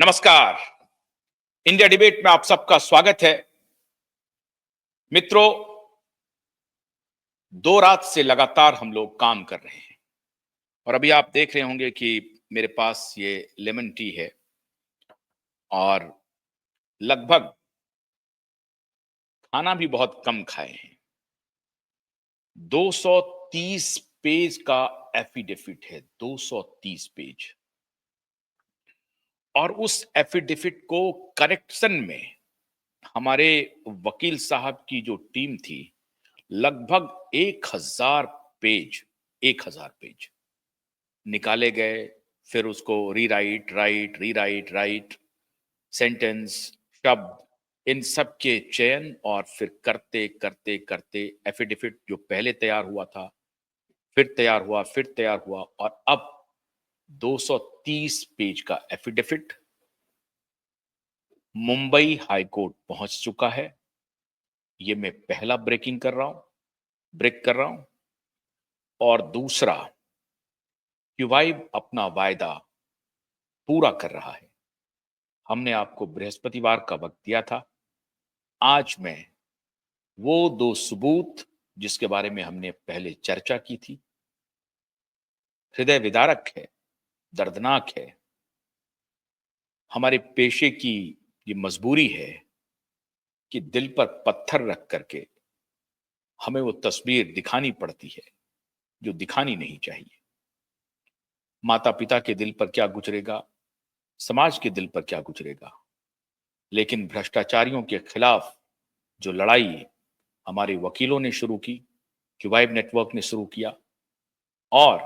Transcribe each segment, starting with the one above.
नमस्कार। India debate में आप सबका स्वागत है। मित्रों, 2 रात से लगातार हम लोग काम कर रहे हैं और अभी आप देख रहे होंगे कि मेरे पास ये लेमन टी है और लगभग खाना भी बहुत कम खाए हैं। 230 पेज का एफिडेविट है, 230 पेज। और उस एफिडेविट को करेक्शन में हमारे वकील साहब की जो टीम थी, लगभग 1000 पेज निकाले गए। फिर उसको rewrite right rewrite right, sentence, शब्द, इन सब के चयन और फिर करते करते करते एफिडेविट जो पहले तैयार हुआ था, फिर तैयार हुआ, फिर तैयार हुआ और अब 230 पेज का एफिडेविट मुंबई हाई कोर्ट पहुंच चुका है। ये मैं पहला ब्रेक कर रहा हूं। और दूसरा, क्यूवाइब अपना वायदा पूरा कर रहा है। हमने आपको बृहस्पतिवार का वक्त दिया था। आज मैं वो 2 सबूत जिसके बारे में हमने पहले चर्चा की थी, हृदय विदारक है, दर्दनाक है, हमारे पेशे की ये मजबूरी है कि दिल पर पत्थर रख करके हमें वो तस्वीर दिखानी पड़ती है जो दिखानी नहीं चाहिए। माता पिता के दिल पर क्या गुजरेगा, समाज के दिल पर क्या गुजरेगा, लेकिन भ्रष्टाचारियों के खिलाफ जो लड़ाई हमारे वकीलों ने शुरू की, क्यूवाइब नेटवर्क ने शुरू किया और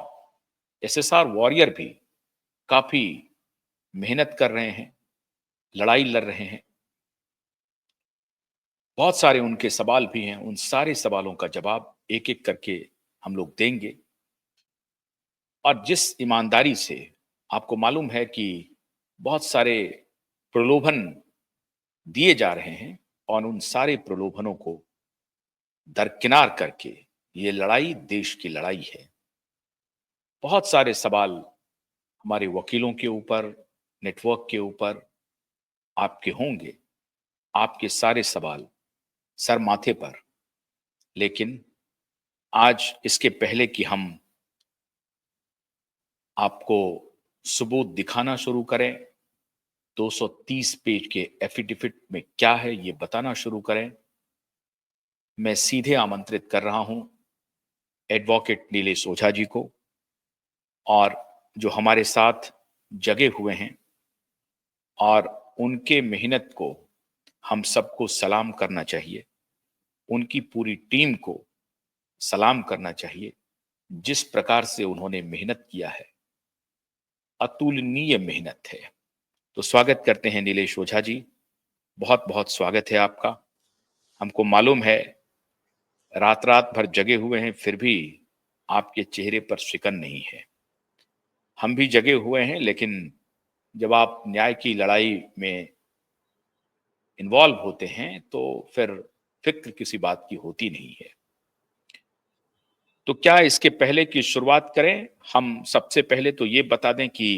एसएसआर वॉरियर भी काफी मेहनत कर रहे हैं, लड़ाई लड़ रहे हैं। बहुत सारे उनके सवाल भी हैं, उन सारे सवालों का जवाब एक एक करके हम लोग देंगे। और जिस ईमानदारी से आपको मालूम है कि बहुत सारे प्रलोभन दिए जा रहे हैं और उन सारे प्रलोभनों को दरकिनार करके ये लड़ाई देश की लड़ाई है। बहुत सारे सवाल हमारे वकीलों के ऊपर, नेटवर्क के ऊपर आपके होंगे, आपके सारे सवाल सर माथे पर। लेकिन आज इसके पहले कि हम आपको सबूत दिखाना शुरू करें, 230 पेज के एफिडेविट में क्या है ये बताना शुरू करें, मैं सीधे आमंत्रित कर रहा हूं एडवोकेट नीलेश ओझा जी को, और जो हमारे साथ जगे हुए हैं और उनके मेहनत को हम सबको सलाम करना चाहिए, उनकी पूरी टीम को सलाम करना चाहिए। जिस प्रकार से उन्होंने मेहनत किया है, अतुलनीय मेहनत है। तो स्वागत करते हैं नीलेश ओझा जी, बहुत बहुत स्वागत है आपका। हमको मालूम है रात रात भर जगे हुए हैं, फिर भी आपके चेहरे पर शिकन नहीं है। हम भी जगे हुए हैं, लेकिन जब आप न्याय की लड़ाई में इन्वॉल्व होते हैं तो फिर फिक्र किसी बात की होती नहीं है। तो क्या इसके पहले की शुरुआत करें? हम सबसे पहले तो ये बता दें कि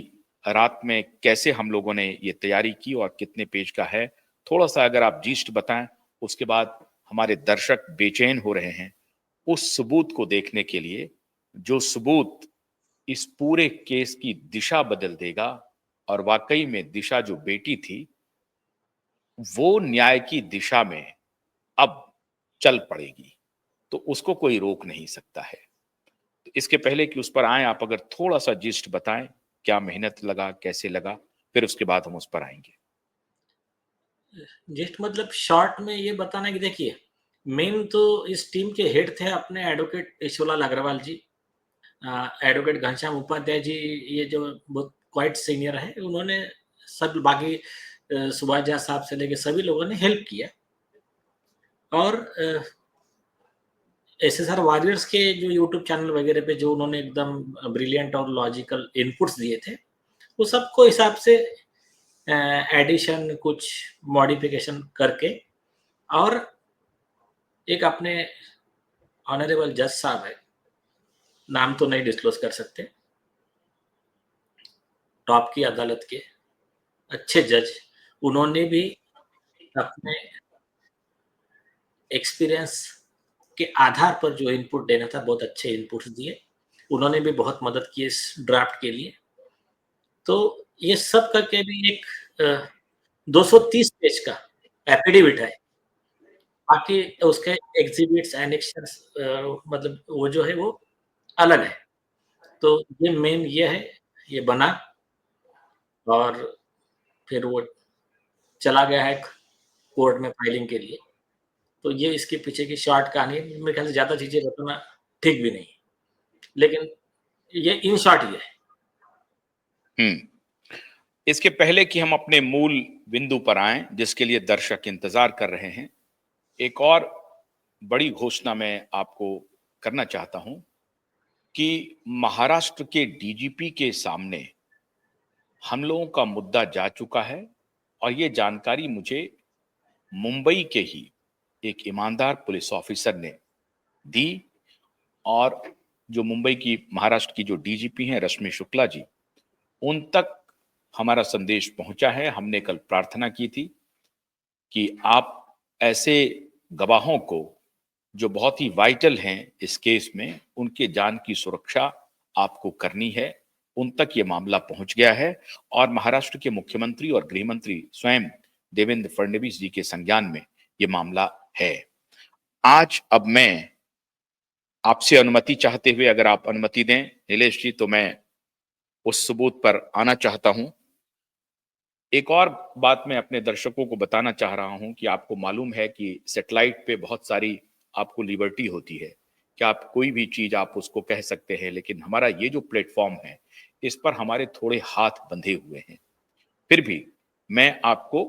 रात में कैसे हम लोगों ने ये तैयारी की और कितने पेज का है। थोड़ा सा अगर आप जीस्ट बताएं, उसके बाद हमारे दर्शक बेचैन हो रहे हैं उस सबूत को देखने के लिए, जो सबूत इस पूरे केस की दिशा बदल देगा। और वाकई में दिशा जो बेटी थी, वो न्याय की दिशा में अब चल पड़ेगी, तो उसको कोई रोक नहीं सकता है। तो इसके पहले कि उस पर आए, आप अगर थोड़ा सा जिस्ट बताएं, क्या मेहनत लगा, कैसे लगा, फिर उसके बाद हम उस पर आएंगे। जस्ट मतलब शॉर्ट में ये बताना कि देखिए, मेन तो इस टीम के हेड थे अपने एडवोकेट ईश्वरलाल अग्रवाल जी, एडवोकेट घनश्याम उपाध्याय जी, ये जो बहुत क्वाइट सीनियर है, उन्होंने सब बाकी सुभाष झा साहब से लेके सभी लोगों ने हेल्प किया। और एसएसआर वॉरियर्स के जो यूट्यूब चैनल वगैरह पे जो उन्होंने एकदम ब्रिलियंट और लॉजिकल इनपुट्स दिए थे, वो सबको हिसाब से एडिशन, कुछ मॉडिफिकेशन करके, और एक अपने ऑनरेबल जज साहब है, नाम तो नहीं डिस्क्लोज कर सकते, टॉप की अदालत के, अच्छे जज, उन्होंने भी अपने एक्सपीरियंस के आधार पर जो इनपुट देना था, बहुत अच्छे इनपुट्स दिए। उन्होंने भी बहुत मदद की इस ड्राफ्ट के लिए। तो ये सब करके भी एक 230 पेज का एफिडेविट है। बाकी उसके एग्ज़िबिट्स, एनेक्शंस मतलब वो जो है वो अलग है। तो ये मेन ये है, ये बना और फिर वो चला गया है कोर्ट में फाइलिंग के लिए। तो ये इसके पीछे की शॉर्ट कहानी है। मेरे ख्याल से ज़्यादा चीज़ें बताना ठीक भी नहीं। लेकिन ये इन शॉर्ट ये है। इसके पहले कि हम अपने मूल बिंदु पर आएं, जिसके लिए दर्शक इंतजार कर रहे हैं, एक और बड़ी घोषणा मैं आपको करना चाहता हूं कि महाराष्ट्र के डीजीपी के सामने हम लोगों का मुद्दा जा चुका है और ये जानकारी मुझे मुंबई के ही एक ईमानदार पुलिस ऑफिसर ने दी। और जो मुंबई की, महाराष्ट्र की जो डीजीपी हैं रश्मि शुक्ला जी, उन तक हमारा संदेश पहुंचा है। हमने कल प्रार्थना की थी कि आप ऐसे गवाहों को जो बहुत ही वाइटल हैं इस केस में, उनके जान की सुरक्षा आपको करनी है। उन तक ये मामला पहुंच गया है और महाराष्ट्र के मुख्यमंत्री और गृह मंत्री स्वयं देवेंद्र फडणवीस जी के संज्ञान में ये मामला है। आज अब मैं आपसे अनुमति चाहते हुए, अगर आप अनुमति दें नीलेश जी, तो मैं उस सबूत पर आना चाहता हूं। एक और बात मैं अपने दर्शकों को बताना चाह रहा हूं कि आपको मालूम है कि सैटेलाइट पे बहुत सारी आपको लिबर्टी होती है कि आप कोई भी चीज आप उसको कह सकते हैं, लेकिन हमारा ये जो प्लेटफॉर्म है, इस पर हमारे थोड़े हाथ बंधे हुए हैं। फिर भी मैं आपको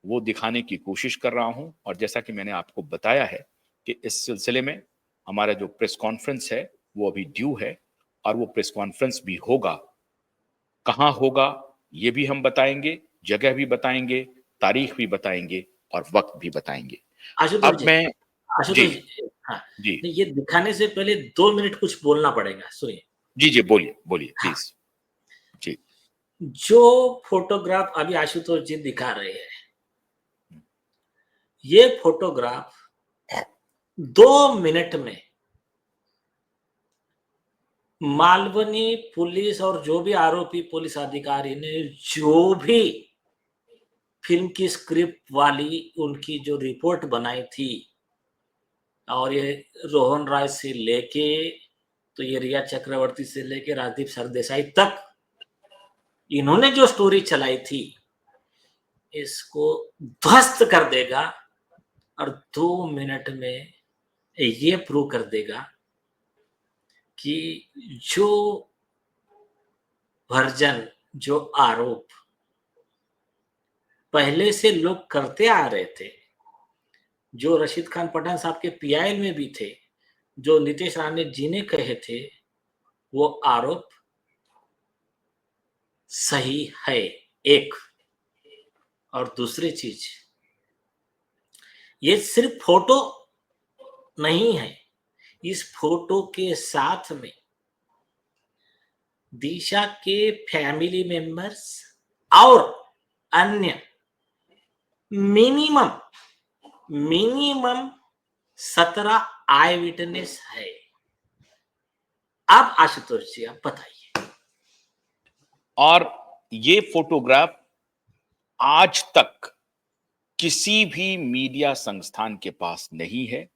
वो दिखाने की कोशिश कर रहा हूं। और जैसा कि मैंने आपको बताया है कि इस सिलसिले में हमारा जो प्रेस कॉन्फ्रेंस है वो अभी ड्यू है और वो प्रेस कॉन्फ्रेंस भी होगा। कहाँ होगा ये भी हम बताएंगे, जगह भी बताएंगे, तारीख भी बताएंगे और वक्त भी बताएंगे। आशुतोष अब जी, मैं जी, आशुतोष जी, हाँ, जी, नहीं ये दिखाने से पहले 2 मिनट कुछ बोलना पड़ेगा, सुनिए। जी, जी, बोलिए, बोलिए हाँ, प्लीज। जी, जो फ़ोटोग्राफ अभी आशुतोष जी दिखा रहे हैं, ये फ़ोटोग्राफ 2 मिनट में मालवनी पुलिस और जो भी आरोपी पुलिस अधिकारी ने जो भी फ़िल्म की स्क्रिप्ट वाली उनकी जो रिपोर्ट बनाई थी और ये रोहन राय से लेके तो ये रिया चक्रवर्ती से लेके राजदीप सरदेसाई तक इन्होंने जो स्टोरी चलाई थी, इसको ध्वस्त कर देगा और 2 मिनट में ये प्रूव कर देगा कि जो वर्जन, जो आरोप पहले से लोग करते आ रहे थे, जो रशीद खान पठान साहब के पीआईएल में भी थे, जो नीतीश राणे जी ने कहे थे, वो आरोप सही है, एक। और दूसरी चीज, ये सिर्फ फोटो नहीं है, इस फोटो के साथ में दिशा के फैमिली मेंबर्स और अन्य मिनिमम मिनिमम 17 आई विटनेस है। अब आशुतोष जी आप बताइए। और ये फोटोग्राफ आज तक किसी भी मीडिया संस्थान के पास नहीं है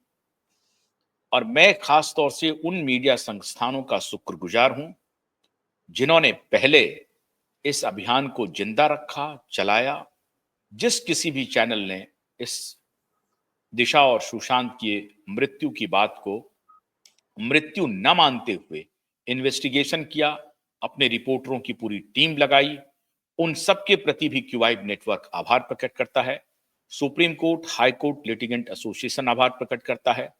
और मैं खास तौर से उन मीडिया संस्थानों का शुक्रगुजार हूं जिन्होंने पहले इस अभियान को जिंदा रखा, चलाया। जिस किसी भी चैनल ने इस दिशा और सुशांत की मृत्यु की बात को मृत्यु न मानते हुए इन्वेस्टिगेशन किया, अपने रिपोर्टरों की पूरी टीम लगाई, उन सबके प्रति भी क्यूआइब नेटवर्क आभार प्रकट करता है। Supreme court, high court litigant association आभार प्रकट करता है।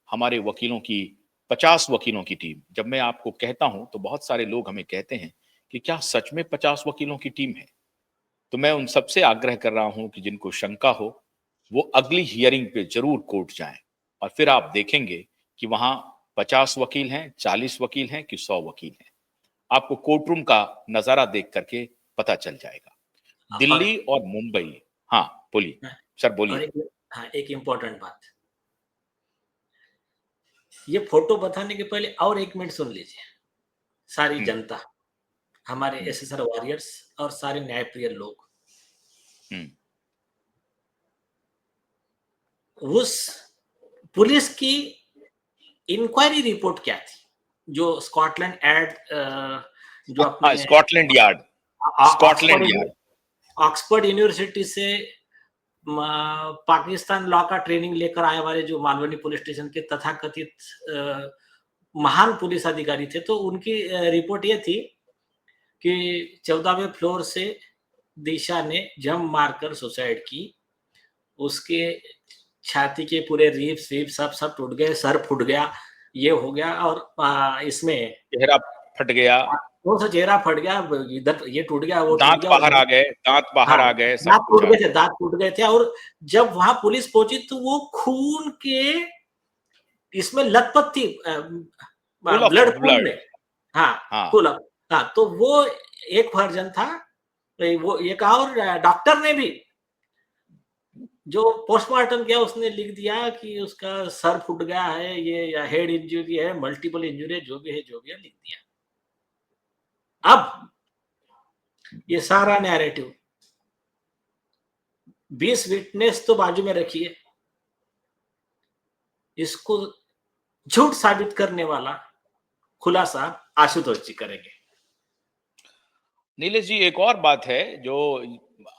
हमारे वकीलों की 50 वकीलों की टीम, जब मैं आपको कहता हूं तो बहुत सारे लोग हमें कहते हैं कि क्या सच में 50 वकीलों की टीम है। तो मैं उन सबसे आग्रह कर रहा हूं कि जिनको शंका हो वो अगली हियरिंग पे जरूर कोर्ट जाएं और फिर आप देखेंगे कि वहां 50 वकील हैं, 40 वकील हैं कि 100 वकील हैं। आपको कोर्ट रूम का नजारा देख करके पता चल जाएगा। दिल्ली और मुंबई। हाँ, बोलिए। हाँ, सर और बोलिए। एक इम्पोर्टेंट बात, ये फोटो बताने के पहले और 1 मिनट सुन लीजिए, सारी हुँ, जनता, हमारे हुँ, एसएसआर वॉरियर्स और सारे न्यायप्रिय लोग, हुँ। उस पुलिस की इंक्वायरी रिपोर्ट क्या थी? जो स्कॉटलैंड जो अपने Scotland yard, Oxford Scotland yard. Oxford university से पाकिस्तान लॉ का ट्रेनिंग लेकर आए वाले जो मालवनी पुलिस स्टेशन के तथाकथित अ, महान पुलिस अधिकारी थे, तो उनकी रिपोर्ट ये थी कि 14वें फ्लोर से दिशा ने जंप मारकर सुसाइड की। उसके छाती के पूरे रिब्स-विब्स सब टूट गए, सर फूट गया, ये हो गया और इसमें चेहरा फट गया, थोड़ा-सा चेहरा फट गया, इधर ये टूट गया, वो टूट दाँत गया और बाहर आ गए, दाँत हाँ, बाहर आ गए, सब कुछ आ गया। दाँत टूट गए थे और जब वहाँ पुलिस पहुँची तो वो खून के इसमें लथपथ थी, full of blood pool blood. में। हाँ, हाँ, फुल ऑफ। हाँ, तो वो एक वर्जन था। वो एक और डॉक्टर ने भी जो पोस्टमार्टम किया उसने लिख दिया कि उसका सर फूट गया है, ये या हेड इंजरी है, मल्टीपल इंजरी है, जो भी है लिख दिया। अब ये सारा नैरेटिव 20 विटनेस तो बाजू में रखिए, इसको झूठ साबित करने वाला खुलासा आशुतोष जी करेंगे। नीलेश जी एक और बात है जो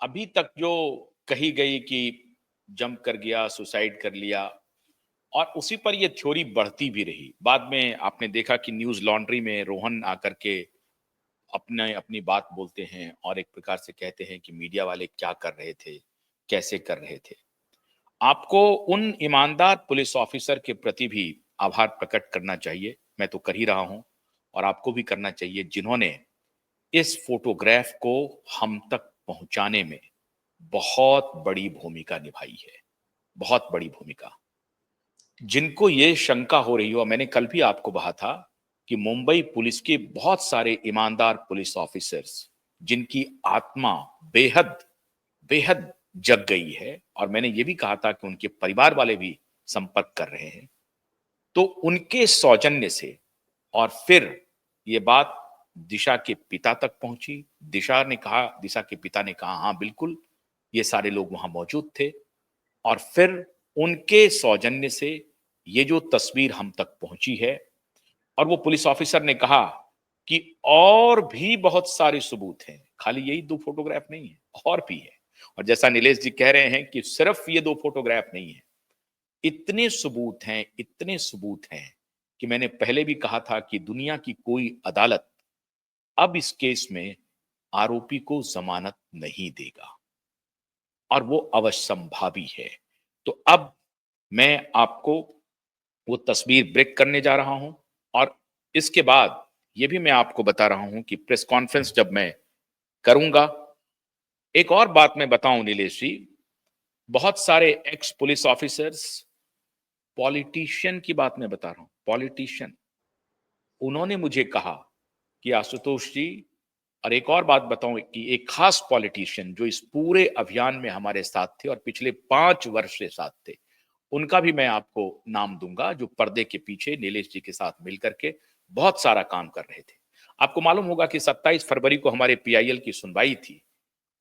अभी तक जो कही गई कि जंप कर गया, सुसाइड कर लिया और उसी पर ये थ्योरी बढ़ती भी रही। बाद में आपने देखा कि न्यूज़ लॉन्ड्री में रोहन आकर के अपने अपनी बात बोलते हैं और एक प्रकार से कहते हैं कि मीडिया वाले क्या कर रहे थे, कैसे कर रहे थे। आपको उन ईमानदार पुलिस ऑफिसर के प्रति भी आभार प्रकट करना चाहिए, मैं तो कर ही रहा हूँ और आपको भी करना चाहिए जिन्होंने इस फोटोग्राफ को हम तक पहुँचाने में बहुत बड़ी भूमिका निभाई है, बहुत बड़ी भूमिका। जिनको ये शंका हो रही हो, मैंने कल भी आपको कहा था कि मुंबई पुलिस के बहुत सारे ईमानदार पुलिस ऑफिसर्स जिनकी आत्मा बेहद बेहद जग गई है और मैंने ये भी कहा था कि उनके परिवार वाले भी संपर्क कर रहे हैं। तो उनके सौजन्य से और फिर ये बात दिशा के पिता तक पहुंची। दिशा के पिता ने कहा हाँ बिल्कुल, ये सारे लोग वहां मौजूद थे और फिर उनके सौजन्य से ये जो तस्वीर हम तक पहुंची है और वो पुलिस ऑफिसर ने कहा कि और भी बहुत सारे सबूत हैं, खाली यही 2 फोटोग्राफ नहीं है, और भी है। और जैसा नीलेश जी कह रहे हैं कि सिर्फ ये 2 फोटोग्राफ नहीं है, इतने सबूत हैं कि मैंने पहले भी कहा था कि दुनिया की कोई अदालत अब इस केस में आरोपी को जमानत नहीं देगा और वो अवश्यंभावी है। तो अब मैं आपको वो तस्वीर ब्रेक करने जा रहा हूं और इसके बाद ये भी मैं आपको बता रहा हूं कि प्रेस कॉन्फ्रेंस जब मैं करूंगा, एक और बात मैं बताऊं नीलेश जी, बहुत सारे एक्स पुलिस ऑफिसर्स, पॉलिटिशियन की बात मैं बता रहा हूं, पॉलिटिशियन, उन्होंने मुझे कहा कि आशुतोष जी, और एक और बात बताऊं कि एक खास पॉलिटिशियन जो इस पूरे अभियान में हमारे साथ थे और पिछले 5 वर्ष से साथ थे, उनका भी मैं आपको नाम दूंगा जो पर्दे के पीछे नीलेश जी के साथ मिलकर के बहुत सारा काम कर रहे थे। आपको मालूम होगा कि 27 फरवरी को हमारे पीआईएल की सुनवाई थी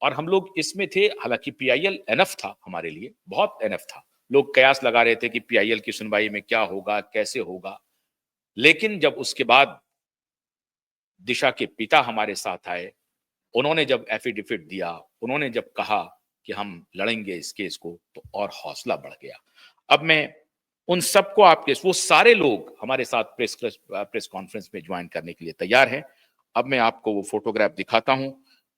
और हम लोग इसमें थे, हालांकि पीआईएल एनफ था हमारे लिए, बहुत एनफ था। लोग कयास लगा रहे थे कि पीआईएल की सुनवाई में क्या होगा, कैसे होगा। लेकिन जब उसके बाद दिशा के पिता हमारे साथ आए, उन्होंने जब एफिडेविट दिया, उन्होंने जब कहा कि हम लड़ेंगे इस केस को, तो और हौसला बढ़ गया। अब मैं उन सबको आपके वो सारे लोग हमारे साथ प्रेस कॉन्फ्रेंस में ज्वाइन करने के लिए तैयार हैं। अब मैं आपको वो फोटोग्राफ दिखाता हूं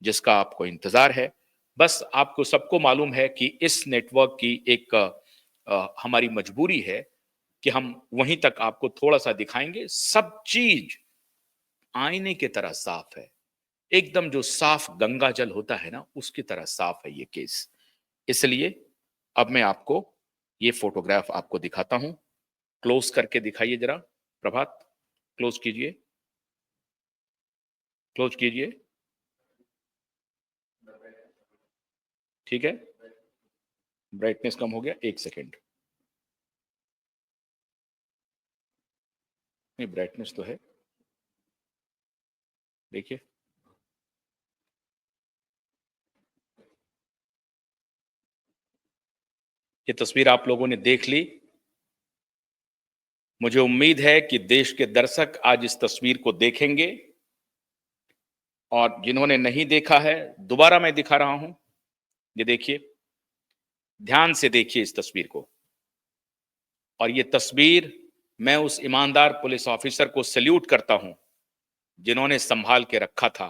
जिसका आपको इंतजार है। बस आपको सबको मालूम है कि इस नेटवर्क की एक हमारी मजबूरी है कि हम वहीं तक आपको थोड़ा सा दिखाएंगे। सब चीज आईने की तरह साफ है, एकदम जो साफ गंगा जल होता है ना, उसकी तरह साफ है ये केस। इसलिए अब मैं आपको ये फोटोग्राफ आपको दिखाता हूं। क्लोज करके दिखाइए जरा प्रभात, क्लोज कीजिए, क्लोज कीजिए। ठीक है, ब्राइटनेस कम हो गया, 1 सेकेंड। नहीं, ब्राइटनेस तो है, देखिए। ये तस्वीर आप लोगों ने देख ली। मुझे उम्मीद है कि देश के दर्शक आज इस तस्वीर को देखेंगे, और जिन्होंने नहीं देखा है, दोबारा मैं दिखा रहा हूं। ये देखिए, ध्यान से देखिए इस तस्वीर को। और ये तस्वीर, मैं उस ईमानदार पुलिस ऑफिसर को सैल्यूट करता हूं जिन्होंने संभाल के रखा था,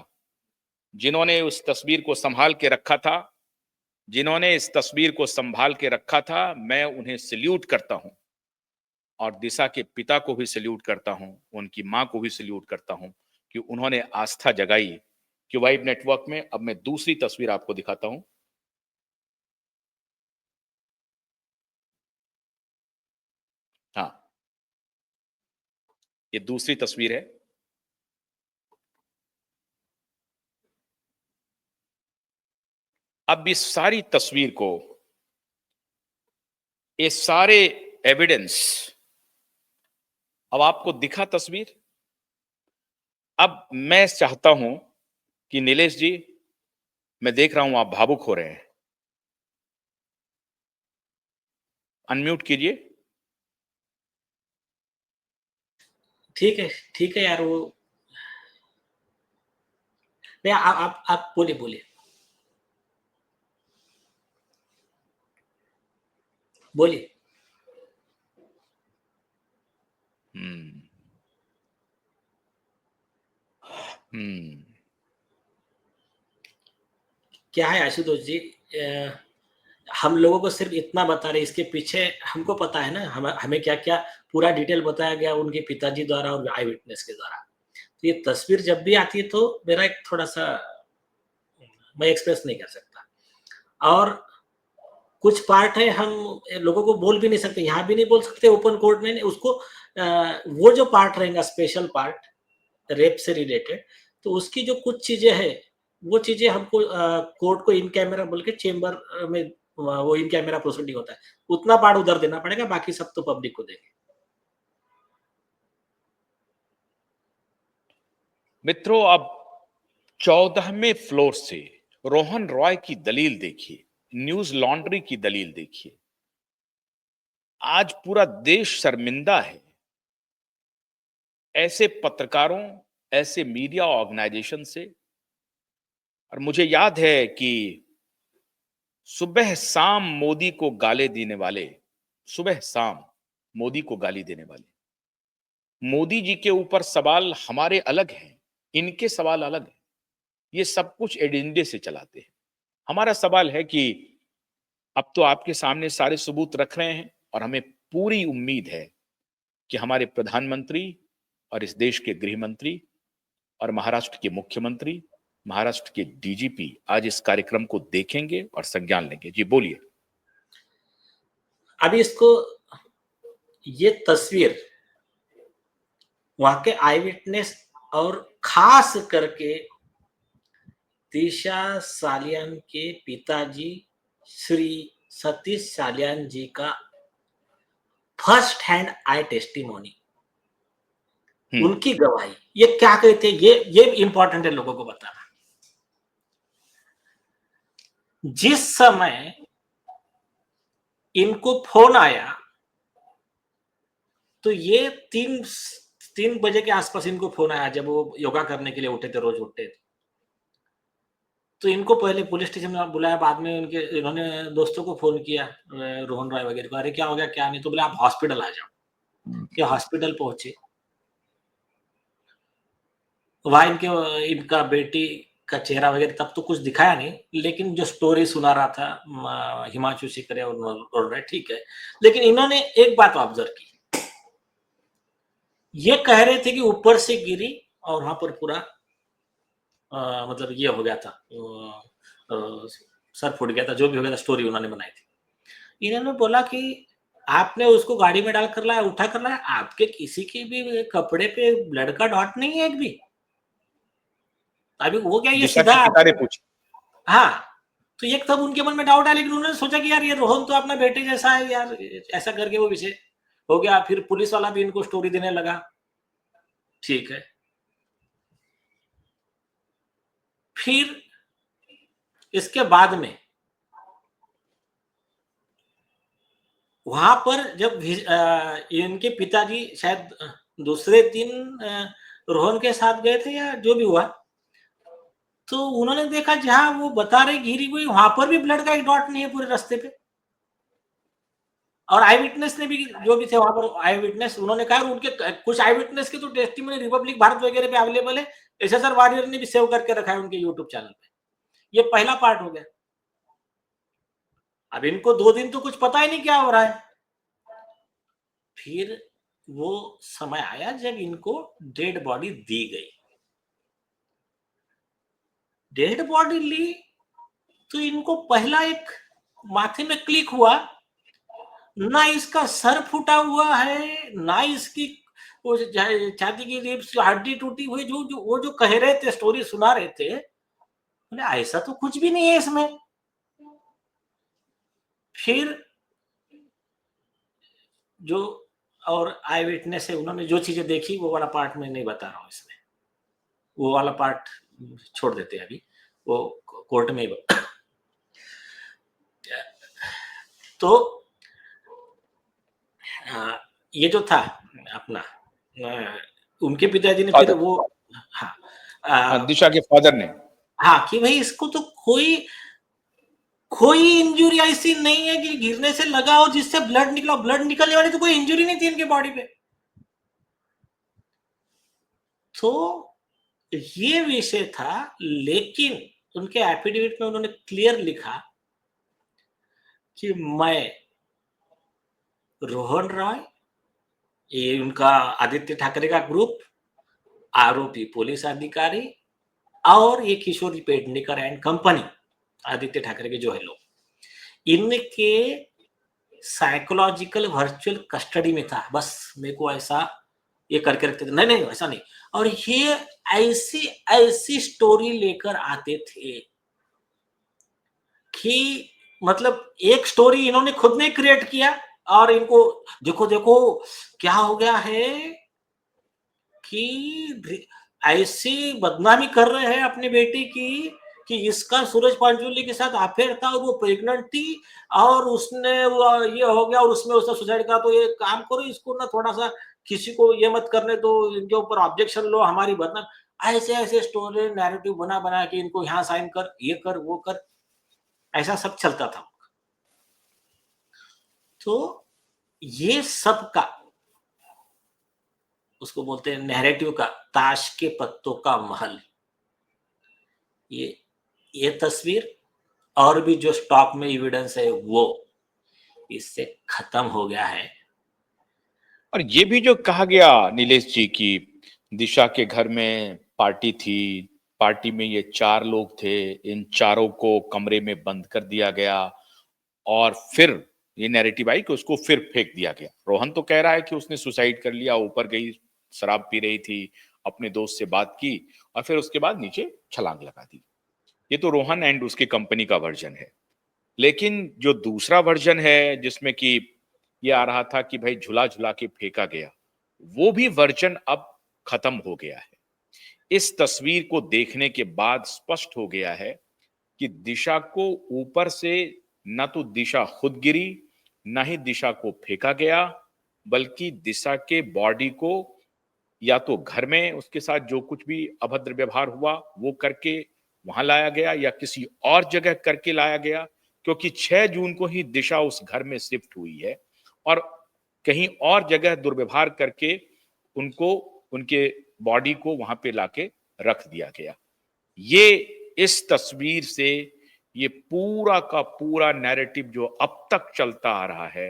जिन्होंने उस तस्वीर को संभाल के रखा था, जिन्होंने इस तस्वीर को संभाल के रखा था। मैं उन्हें सैल्यूट करता हूं, और दिशा के पिता को भी सैल्यूट करता हूं, उनकी मां को भी सैल्यूट करता हूं कि उन्होंने आस्था जगाई। कि वाइब नेटवर्क में अब मैं दूसरी तस्वीर आपको दिखाता हूं। हाँ, ये दूसरी तस्वीर है। अब इस सारी तस्वीर को, ये सारे एविडेंस, अब आपको दिखा तस्वीर। अब मैं चाहता हूं कि नीलेश जी, मैं देख रहा हूं आप भावुक हो रहे हैं, अनम्यूट कीजिए। ठीक है यार, वो नहीं, आप बोलिए बोलिए बोलिए। हम्म। हम्म। क्या है आशुतोष जी, हम लोगों को सिर्फ इतना बता रहे, इसके पीछे हमको पता है ना, हमें क्या क्या पूरा डिटेल बताया गया उनके पिताजी द्वारा और आई विटनेस के द्वारा। तो ये तस्वीर जब भी आती है तो मेरा एक थोड़ा सा, मैं एक्सप्रेस नहीं कर सकता। और कुछ पार्ट है हम लोगों को बोल भी नहीं सकते, यहाँ भी नहीं बोल सकते, ओपन कोर्ट में नहीं, उसको वो जो पार्ट रहेगा स्पेशल पार्ट रेप से रिलेटेड, तो उसकी जो कुछ चीजें हैं, वो चीजें हमको कोर्ट को इन कैमरा बोल के चेंबर में वो इन कैमरा प्रोसीडिंग होता है, उतना पार्ट उधर देना पड़ेगा, बाकी सब तो पब्लिक को देंगे। मित्रों, अब 14वें फ्लोर से रोहन रॉय की दलील देखिए, न्यूज लॉन्ड्री की दलील देखिए। आज पूरा देश शर्मिंदा है ऐसे पत्रकारों, ऐसे मीडिया ऑर्गेनाइजेशन से। और मुझे याद है कि सुबह शाम मोदी को गाली देने वाले, सुबह शाम मोदी को गाली देने वाले, मोदी जी के ऊपर सवाल हमारे अलग हैं, इनके सवाल अलग हैं। ये सब कुछ एजेंडे से चलाते हैं। हमारा सवाल है कि अब तो आपके सामने सारे सबूत रख रहे हैं, और हमें पूरी उम्मीद है कि हमारे प्रधानमंत्री और इस देश के गृह मंत्री और महाराष्ट्र के मुख्यमंत्री, महाराष्ट्र के डीजीपी आज इस कार्यक्रम को देखेंगे और संज्ञान लेंगे। जी बोलिए। अभी इसको, ये तस्वीर वहां के आई विटनेस और खास करके दिशा सालियान के पिताजी श्री सतीश सालियान जी का फर्स्ट हैंड आई टेस्टिमोनी, उनकी गवाही, ये क्या कहते हैं, ये इंपॉर्टेंट है लोगों को बताना। जिस समय इनको फोन आया, तो ये 3 बजे के आसपास इनको फोन आया, जब वो योगा करने के लिए उठे थे, रोज उठते थे। तो इनको पहले पुलिस स्टेशन में बुलाया, बाद में उनके इन्होंने दोस्तों को फोन किया, रोहन राय वगैरह को, अरे क्या हो गया क्या नहीं, तो बोले आप हॉस्पिटल आ जाओ। ये हॉस्पिटल पहुंचे, वहां इनका बेटी का चेहरा वगैरह तब तो कुछ दिखाया नहीं, लेकिन जो स्टोरी सुना रहा था हिमांशु शिकरे और राय, ठीक है। लेकिन इन्होंने एक बात ऑब्जर्व की, ये कह रहे थे कि ऊपर से गिरी और वहां पर पूरा मतलब ये हो गया था, सर फूट गया था, जो भी हो गया था, स्टोरी उन्होंने बनाई थी। इन्होंने बोला कि आपने उसको गाड़ी में डाल कर लाया, उठा कर लाया, आपके किसी के भी कपड़े पे ब्लड का डॉट नहीं है एक भी। अभी वो क्या, ये दिशा सीधा के पिता ने पूछा। हाँ, तो एक तब उनके मन में डाउट आया, लेकिन उन्होंने सोचा कि यार ये रोहन तो अपना बेटे जैसा है यार, ऐसा करके वो विषय हो गया। फिर पुलिस वाला भी इनको स्टोरी देने लगा, ठीक है। फिर इसके बाद में वहां पर जब इनके पिताजी शायद दूसरे दिन रोहन के साथ गए थे या जो भी हुआ, तो उन्होंने देखा जहां वो बता रहे गिरी हुई, वहां पर भी ब्लड का एक डॉट नहीं है पूरे रास्ते पे। और आई विटनेस ने भी, जो भी थे वहां पर आई विटनेस, उन्होंने कहा, उनके कुछ आई विटनेस के तो टेस्टिमनी रिपब्लिक भारत वगैरह पे अवेलेबल है, एसएसआर वॉरियर ने भी सेव करके रखा है उनके यूट्यूब चैनल पे। ये पहला पार्ट हो गया। अब इनको 2 दिन तो कुछ पता ही नहीं क्या हो रहा है। फिर वो समय आया जब इनको डेड बॉडी दी गई। डेड बॉडी ली तो इनको पहला एक माथे में क्लिक हुआ, ना इसका सर फूटा हुआ है, ना इसकी वो छाती की रिब्स हड्डी टूटी हुई, जो कह रहे थे, स्टोरी सुना रहे थे, बोले ऐसा तो कुछ भी नहीं है इसमें। फिर जो और आई विटनेस है, उन्होंने जो चीजें देखी वो वाला पार्ट में नहीं बता रहा हूं इसमें, वो वाला पार्ट छोड़ देते हैं अभी, वो कोर्ट में ही। तो ये जो था अपना, उनके पिताजी ने फिर वो, हाँ, दिशा के फादर ने, हाँ, कि भाई इसको तो कोई इंजुरी ऐसी नहीं है कि गिरने से लगा हो जिससे ब्लड निकला। ब्लड निकलने वाली तो कोई इंजुरी नहीं थी इनके बॉडी पे। तो ये विषय था, लेकिन उनके एफिडेविट में उन्होंने क्लियर लिखा कि मैं रोहन रॉय, ये उनका आदित्य ठाकरे का ग्रुप, आरोपी पुलिस अधिकारी और ये किशोर पेडनेकर एंड कंपनी, आदित्य ठाकरे के जो है लोग, इनके साइकोलॉजिकल वर्चुअल कस्टडी में था। बस मेरे को ऐसा ये करके रखते थे, नहीं नहीं ऐसा नहीं। और ये ऐसी ऐसी स्टोरी लेकर आते थे कि मतलब एक स्टोरी इन्होंने खुद ने क्रिएट किया, और इनको देखो देखो क्या हो गया है कि ऐसी बदनामी कर रहे हैं अपने बेटे की कि इसका सूरज पांचोली के साथ अफेयर था और वो प्रेग्नेंट थी, और उसने ये हो गया और उसमें उसने सुसाइड करा। तो ये काम करो, इसको ना थोड़ा सा किसी को ये मत करने दो, इनके ऊपर ऑब्जेक्शन लो, हमारी बदनाम, ऐसे ऐसे स्टोरी नैरेटिव बना बना के इनको यहाँ साइन कर, ये कर, वो कर, ऐसा सब चलता था। तो ये सब का, उसको बोलते हैं नैरेटिव का ताश के पत्तों का महल, ये तस्वीर और भी जो स्टॉक में एविडेंस है वो इससे खत्म हो गया है। और ये भी जो कहा गया नीलेश जी की दिशा के घर में पार्टी थी, पार्टी में ये 4 लोग थे, इन चारों को कमरे में बंद कर दिया गया और फिर ये नैरेटिव आई कि उसको फिर फेंक दिया गया। रोहन तो कह रहा है कि उसने सुसाइड कर लिया, ऊपर गई, शराब पी रही थी, अपने दोस्त से बात की और फिर उसके बाद नीचे छलांग लगा दी। ये तो रोहन एंड उसके कंपनी का वर्जन है। लेकिन जो दूसरा वर्जन है जिसमें कि ये आ रहा था कि भाई झुला झुला के फेंका गया, वो भी वर्जन अब खत्म हो गया है। इस तस्वीर को देखने के बाद स्पष्ट हो गया है कि दिशा को ऊपर से न तो दिशा खुद गिरी, न ही दिशा को फेंका गया, बल्कि दिशा के बॉडी को या तो घर में उसके साथ जो कुछ भी अभद्र व्यवहार हुआ वो करके वहां लाया गया या किसी और जगह करके लाया गया, क्योंकि 6 जून को ही दिशा उस घर में शिफ्ट हुई है और कहीं और जगह दुर्व्यवहार करके उनको, उनके बॉडी को वहां पे लाके रख दिया गया। ये इस तस्वीर से ये पूरा का पूरा नैरेटिव जो अब तक चलता आ रहा है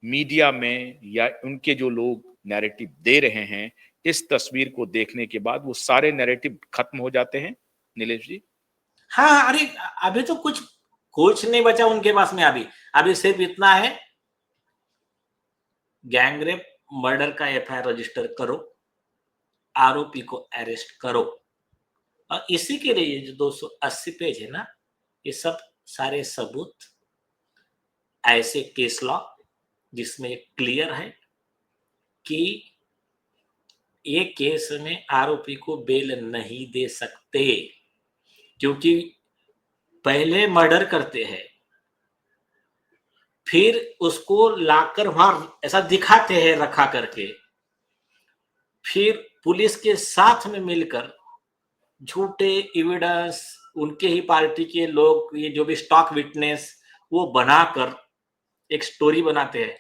मीडिया में या उनके जो लोग नैरेटिव दे रहे हैं, इस तस्वीर को देखने के बाद वो सारे नैरेटिव खत्म हो जाते हैं नीलेश जी। हाँ, अरे अभी तो कुछ नहीं बचा उनके पास में। अभी सिर्फ इतना है, गैंगरेप मर्डर का एफआईआर रजिस्टर करो, आरोपी को अरेस्ट करो, और इसी के लिए जो 280 पेज है ना, ये सब सारे सबूत, ऐसे केस लॉ जिसमें क्लियर है कि ये केस में आरोपी को बेल नहीं दे सकते, क्योंकि पहले मर्डर करते हैं, फिर उसको लाकर वहां ऐसा दिखाते हैं रखा करके, फिर पुलिस के साथ में मिलकर झूठे एविडेंस, उनके ही पार्टी के लोग, ये जो भी स्टॉक विटनेस, वो बनाकर एक स्टोरी बनाते हैं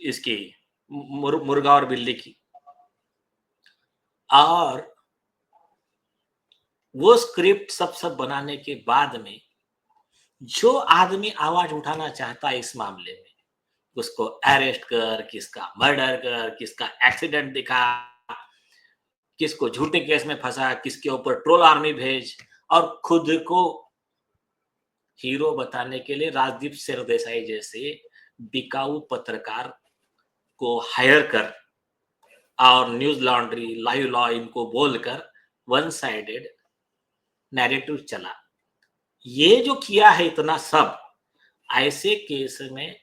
इसकी मुर्गा और बिल्ली की, और वो स्क्रिप्ट सब बनाने के बाद में जो आदमी आवाज उठाना चाहता है इस मामले में, उसको अरेस्ट कर, किसका मर्डर कर, किसका एक्सीडेंट दिखा, किसको झूठे केस में फंसा, किसके ऊपर ट्रोल आर्मी भेज, और खुद को हीरो बताने के लिए राजदीप सरदेसाई जैसे बिकाऊ पत्रकार को हायर कर और न्यूज लॉन्ड्री, लाइव लॉ इनको बोलकर वन साइडेड नैरेटिव चला। ये जो किया है इतना सब, ऐसे केस में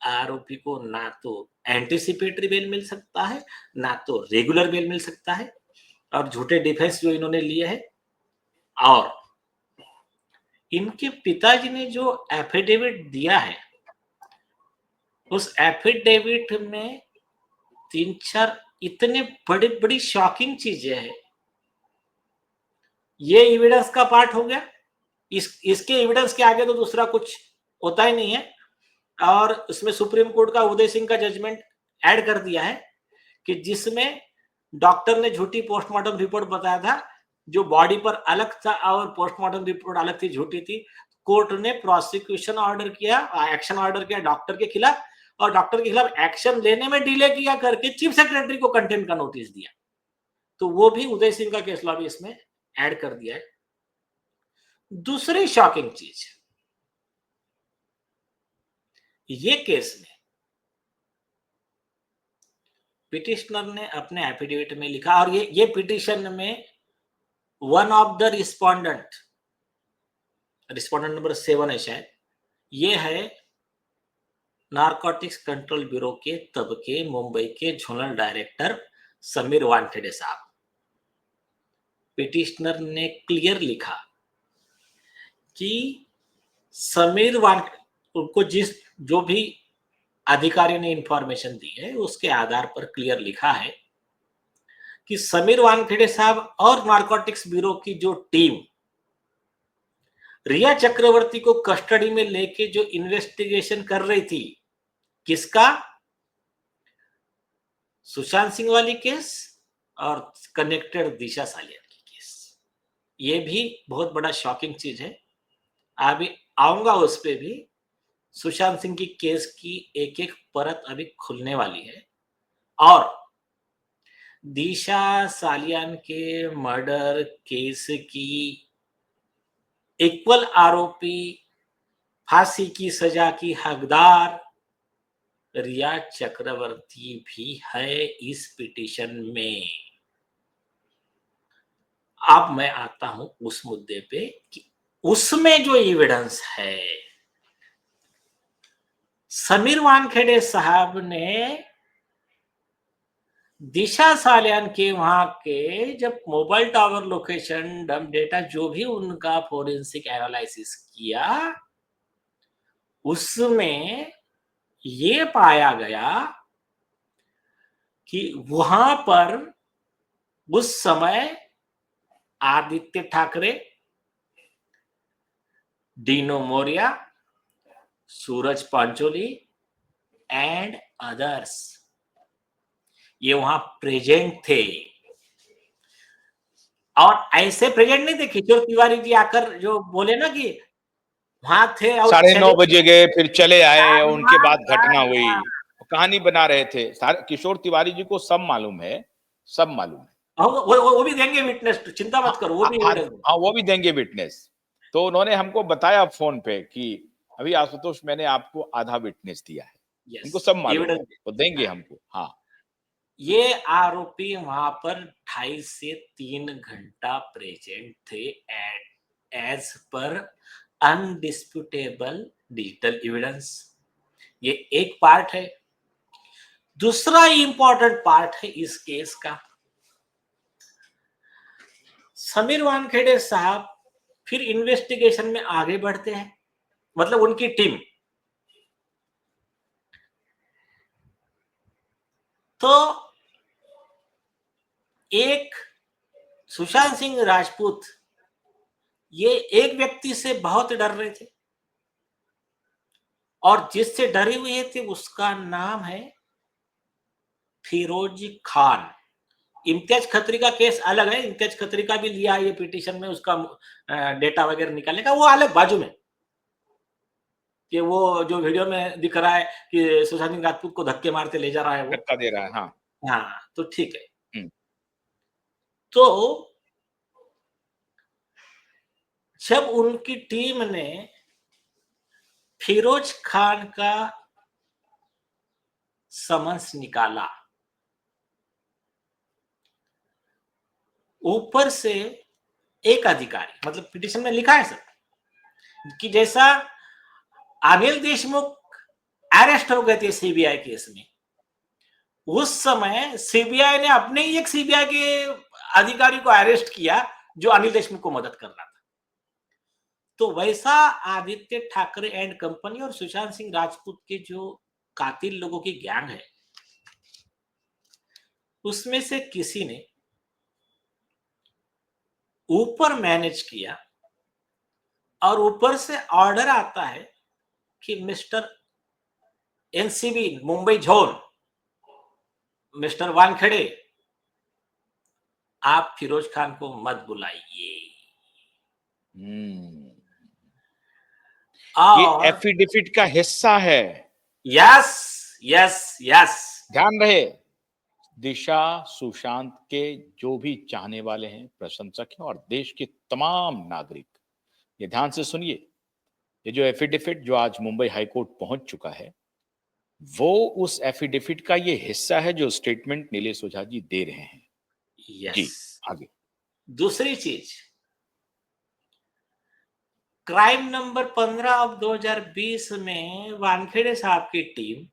आरोपी को ना तो एंटीसिपेटरी बेल मिल सकता है, ना तो रेगुलर बेल मिल सकता है, और झूठे डिफेंस जो इन्होंने लिए है, और इनके पिताजी ने जो एफिडेविट दिया है, उस एफिडेविट में 3-4 इतने बड़ी बड़ी शॉकिंग चीजें हैं। ये एविडेंस का पार्ट हो गया, इसके एविडेंस के आगे तो दूसरा कुछ होता ही नहीं है। और उसमें सुप्रीम कोर्ट का उदय सिंह का जजमेंट ऐड कर दिया है कि जिसमें डॉक्टर ने झूठी पोस्टमार्टम रिपोर्ट बताया था, जो बॉडी पर अलग था और पोस्टमार्टम रिपोर्ट अलग थी, झूठी थी। कोर्ट ने प्रोसिक्यूशन ऑर्डर किया, एक्शन ऑर्डर किया डॉक्टर के खिलाफ, और डॉक्टर के खिलाफ एक्शन लेने में डिले किया करके चीफ सेक्रेटरी को कंटेम्प्ट का नोटिस दिया। तो वो भी उदय सिंह का केस लॉ भी इसमें ऐड कर दिया है। दूसरी शॉकिंग चीज, ये केस में पिटिशनर ने अपने एफिडेविट में लिखा, और ये पिटिशन में one of the respondent number 7 है शायद, ये है नारकोटिक्स कंट्रोल ब्यूरो के तब के मुंबई के जोनल डायरेक्टर समीर वानखेड़े साहब। पिटिशनर ने क्लियर लिखा कि समीर वानखेड़े उनको जो भी अधिकारी ने इंफॉर्मेशन दी है उसके आधार पर क्लियर लिखा है कि समीर वानखेड़े साहब और नारकोटिक्स ब्यूरो की जो टीम रिया चक्रवर्ती को कस्टडी में लेके जो इन्वेस्टिगेशन कर रही थी, किसका? सुशांत सिंह वाली केस और कनेक्टेड दिशा सालियान की केस। ये भी बहुत बड़ा शॉकिंग चीज है, अभी आऊंगा उस पे भी। सुशांत सिंह की केस की एक एक परत अभी खुलने वाली है, और दिशा सालियान के मर्डर केस की इक्वल आरोपी, फांसी की सजा की हकदार रिया चक्रवर्ती भी है इस पिटीशन में। अब मैं आता हूं उस मुद्दे पे कि उसमें जो एविडेंस है, समीर वानखेड़े साहब ने दिशा सालियान के वहां के जब मोबाइल टावर लोकेशन, डम डेटा, जो भी उनका फोरेंसिक एनालिसिस किया, उसमें ये पाया गया कि वहां पर उस समय आदित्य ठाकरे, डीनो मोरिया, सूरज पांचोली एंड अदर्स ये वहां प्रेजेंट थे। और ऐसे प्रेजेंट नहीं थे किशोर तिवारी जी आकर जो बोले ना कि वहां थे और 9:30 बजे गए, फिर चले आए, उनके बाद घटना हुई, कहानी बना रहे थे। सारे किशोर तिवारी जी को सब मालूम है, सब मालूम है। वो भी देंगे विटनेस, चिंता मत करो, वो भी हाँ, वो भी देंगे विटनेस। तो उन्होंने हमको बताया फोन पे कि अभी आशुतोष मैंने आपको आधा विटनेस दिया है, उनको सब मालूम है, तो देंगे हमको। हाँ, ये आरोपी वहां पर 2.5 से 3 घंटा प्रेजेंट थे एज पर अनडिस्प्यूटेबल डिजिटल एविडेंस। ये एक पार्ट है। दूसरा इंपॉर्टेंट पार्ट है इस केस का, समीर वानखेड़े साहब फिर इन्वेस्टिगेशन में आगे बढ़ते हैं, मतलब उनकी टीम। तो एक सुशांत सिंह राजपूत ये एक व्यक्ति से बहुत डर रहे थे और जिससे डरे हुए थे उसका नाम है फिरोज खान। इम्तियाज खत्री का केस अलग है, इम्तियाज खत्री का भी लिया ये पिटीशन में, उसका डेटा वगैरह निकालने का, वो अलग बाजू में। कि वो जो वीडियो में दिख रहा है कि सुशांत सिंह राजपूत को धक्के मारते ले जा रहा है वो, धक्का दे रहा है, हाँ। हाँ तो ठीक है। हम्म, तो जब उनकी टीम ने फिरोज खान का समन्स निकाला, ऊपर से एक अधिकारी, मतलब पिटीशन में लिखा है सर कि जैसा अनिल देशमुख अरेस्ट हो गए थे सीबीआई केस में, उस समय सीबीआई ने अपने ही एक सीबीआई के अधिकारी को अरेस्ट किया जो अनिल देशमुख को मदद कर रहा था। तो वैसा आदित्य ठाकरे एंड कंपनी और सुशांत सिंह राजपूत के जो कातिल लोगों की गैंग है, उसमें से किसी ने ऊपर मैनेज किया और ऊपर से ऑर्डर आता है कि mister NCB Mumbai zone, mister Wankhede, आप फिरोज खान को मत बुलाइए। ये और एफिडेविट का हिस्सा है। यस यस यस, ध्यान रहे, दिशा सुशांत के जो भी चाहने वाले हैं, प्रशंसक हैं और देश के तमाम नागरिक, ये ध्यान से सुनिए। ये जो एफिडेविट जो आज मुंबई हाईकोर्ट पहुंच चुका है, वो उस एफिडेविट का ये हिस्सा है जो स्टेटमेंट नीलेश ओझा जी दे रहे हैं। यस। जी आगे। दूसरी चीज, क्राइम नंबर 15 ऑफ 2020 में वानखेड़े साहब की टीम,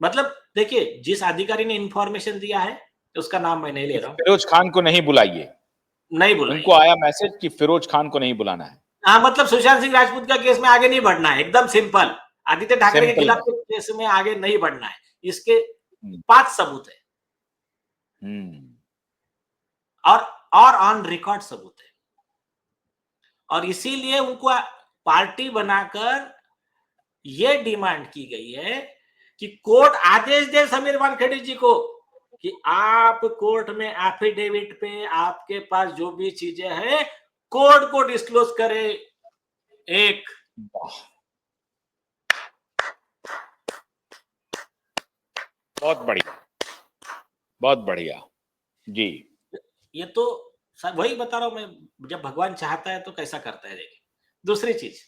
मतलब देखिए जिस अधिकारी ने इंफॉर्मेशन दिया है उसका नाम मैं नहीं ले रहा हूं, फिरोज खान को नहीं बुलाइए, नहीं बुलाई। उनको आया मैसेज कि फिरोज खान को नहीं बुलाना है। हाँ, मतलब सुशांत सिंह राजपूत का केस में आगे नहीं बढ़ना है, एकदम सिंपल। आदित्य ठाकरे के सिंपल खिलाफ है। के केस में आगे नहीं बढ़ना है। इसके हम्म 5 सबूत है हम्म, और ऑन रिकॉर्ड सबूत है, और इसीलिए उनको पार्टी बनाकर यह डिमांड की गई है कि कोर्ट आदेश दे समीर वानखेड़े जी को कि आप कोर्ट में एफिडेविट पे आपके पास जो भी चीजें हैं कोर्ट को डिस्क्लोज करे। एक, वाह, बहुत बढ़िया, बहुत बढ़िया जी। ये तो वही बता रहा हूं मैं, जब भगवान चाहता है तो कैसा करता है। देखिए दूसरी चीज,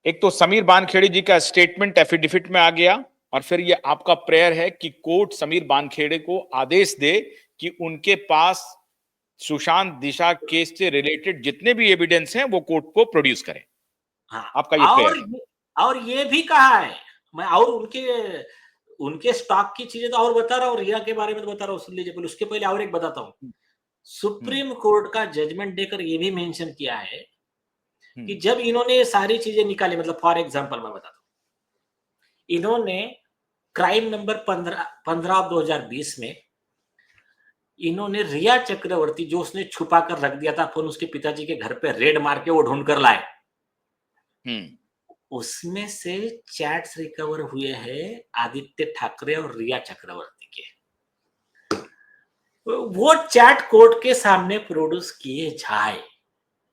एक तो समीर बानखेड़े जी का स्टेटमेंट एफिडेविट में आ गया, और फिर ये आपका प्रेयर है कि कोर्ट समीर बानखेड़े को आदेश दे कि उनके पास सुशांत दिशा केस से रिलेटेड जितने भी एविडेंस हैं वो कोर्ट को प्रोड्यूस करें। हाँ, आपका ये प्रेयर है। और ये भी कहा है मैं, और उनके उनके स्टॉक की चीजें तो और बता रहा हूँ, रिया के बारे में तो बता रहा हूँ, सुन लीजिए। पहले उसके पहले और एक बताता हूँ। हम्म सुप्रीम कोर्ट का जजमेंट देकर ये भी मेंशन किया है कि हम्म जब इन्होंने ये सारी चीजें निकाली, मतलब फॉर एग्जांपल मैं बताता हूँ, इन्होंने क्राइम नंबर 15 ऑफ 2020 में इन्होंने रिया चक्रवर्ती, जो उसने छुपा कर रख दिया था फोन, उसके पिताजी के घर पे रेड मार के वो ढूंढ कर लाए, हम्म उसमें से चैट्स रिकवर हुए हैं आदित्य ठाकरे और रिया चक्रवर्ती के। वो चैट कोर्ट के सामने प्रोड्यूस किए जाए,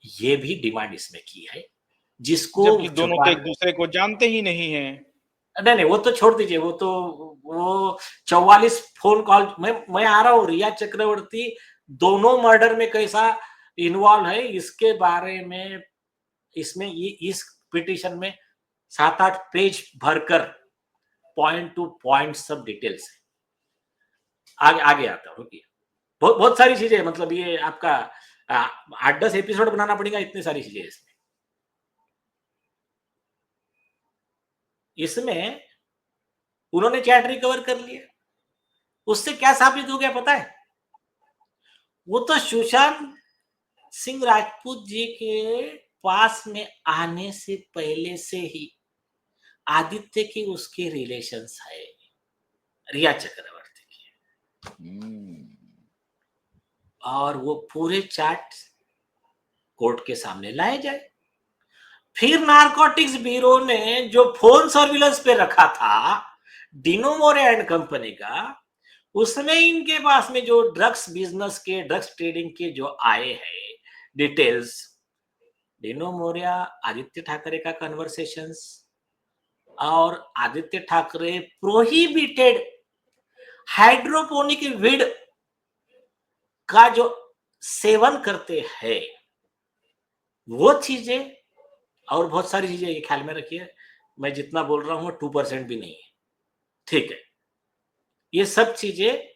ये भी डिमांड इसमें की है, जिसको जबकि दोनों तो छुपा, एक दूसरे को जानते ही नहीं है। नहीं नहीं वो तो छोड़ दीजिए, वो तो वो 44 फोन कॉल, मैं आ रहा हूँ रिया चक्रवर्ती दोनों मर्डर में कैसा इन्वॉल्व है इसके बारे में। इसमें ये इस पिटीशन में 7-8 पेज भरकर पॉइंट टू पॉइंट सब डिटेल्स है। आगे आगे आता हूँ, रुकिए। बहुत बहुत सारी चीजें, मतलब ये आपका 8-10 एपिसोड बनाना पड़ेगा, इतनी सारी चीजें इसमें। इसमें उन्होंने चैट रिकवर कर लिया, उससे क्या साबित हो गया पता है? वो तो सुशांत सिंह राजपूत जी के पास में आने से पहले से ही आदित्य की उसके रिलेशंस है रिया चक्रवर्ती की, और वो पूरे चैट कोर्ट के सामने लाए जाए। फिर नारकोटिक्स ब्यूरो ने जो फोन सर्विलेंस पे रखा था डिनो मोरे एंड कंपनी का, उसमें इनके पास में जो ड्रग्स बिजनेस के, ड्रग्स ट्रेडिंग के जो आए हैं डिटेल्स, डिनो मोरिया, आदित्य ठाकरे का कन्वर्सेशंस, और Aditya Thackeray prohibited hydroponic weed का जो सेवन करते हैं, वो चीजें और बहुत सारी चीजें, ये ख्याल में रखिए, मैं जितना बोल रहा हूं 2% भी नहीं है, ठीक है? ये सब चीजें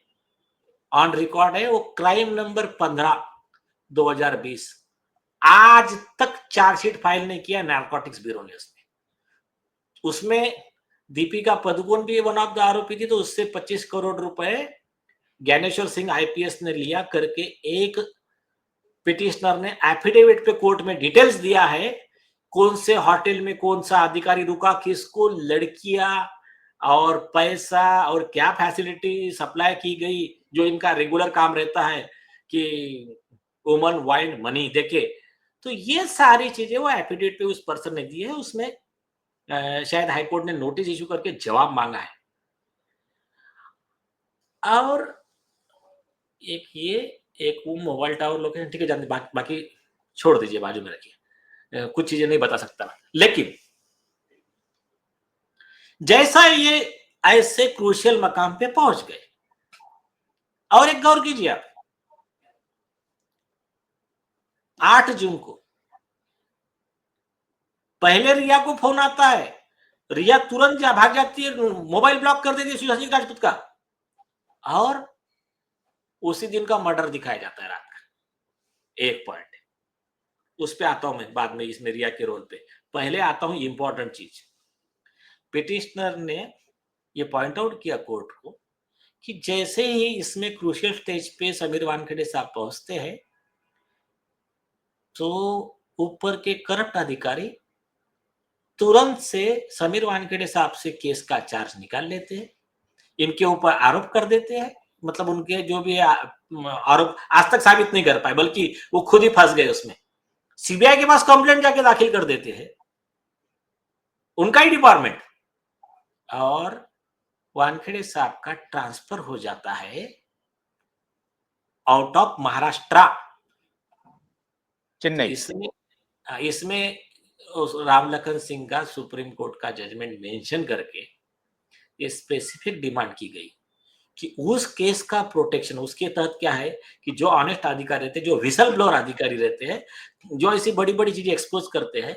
ऑन रिकॉर्ड है। वो क्राइम नंबर 15 2020 आज तक चार्जशीट फाइल नहीं किया नारकोटिक्स ब्यूरो ने। उसमें दीपिका पदुकोण भी वन ऑफ द आरोपी थी, तो उससे 25 करोड़ रुपए ज्ञानेश्वर सिंह आईपीएस ने लिया करके एक पिटिशनर ने एफिडेविट पे कोर्ट में डिटेल्स दिया है, कौन से होटल में कौन सा अधिकारी रुका, किसको लड़कियां और पैसा और क्या फैसिलिटी सप्लाई की गई, जो इनका रेगुलर काम रहता है कि वुमन वाइन मनी देके। तो ये सारी चीजें वो एफिडेविट पे उस पर्सन ने दी है। उसमें शायद हाईकोर्ट ने नोटिस इशू करके जवाब मांगा है। और एक ये, एक वो मोबाइल टावर लोकेशन, ठीक है, जानते, बाकी छोड़ दीजिए, बाजू में रखिए, कुछ चीजें नहीं बता सकता। लेकिन जैसा ये ऐसे क्रूशियल मकाम पे पहुंच गए, और एक गौर कीजिए आप, 8 जून को पहले रिया को फोन आता है, रिया तुरंत भाग जाती है, मोबाइल ब्लॉक कर देती है सुशांत सिंह राजपूत का, और उसी दिन का मर्डर दिखाया जाता है रात का। एक पॉइंट उस पे आता हूं मैं बाद में, इसमें रिया के रोल पे। पहले आता हूं इंपॉर्टेंट चीज। पिटिशनर ने ये पॉइंट आउट किया कोर्ट को कि जैसे ही इसमें क्रूशियल स्टेज पे समीर वानखेड़े साहब पहुंचते हैं, तो ऊपर के करप्ट अधिकारी तुरंत से समीर वानखेड़े साहब से केस का चार्ज निकाल लेते हैं, इनके ऊपर आरोप कर देते हैं। मतलब उनके जो भी आरोप आज तक साबित नहीं कर पाए, बल्कि वो खुद ही फंस गए उसमें। सीबीआई के पास कंप्लेंट जाके दाखिल कर देते हैं, उनका ही डिपार्टमेंट, और वानखेड़े साहब का ट्रांसफर हो जाता है आउट ऑफ महाराष्ट्र, चेन्नई। इसमें इसमें राम लखन सिंह का सुप्रीम कोर्ट का जजमेंट मेंशन करके ये स्पेसिफिक डिमांड की गई कि उस केस का प्रोटेक्शन, उसके तहत क्या है कि जो ऑनेस्ट अधिकारी रहते हैं, जो विसल ब्लोअर अधिकारी रहते हैं, जो ऐसी बड़ी बड़ी चीजें एक्सपोज करते हैं,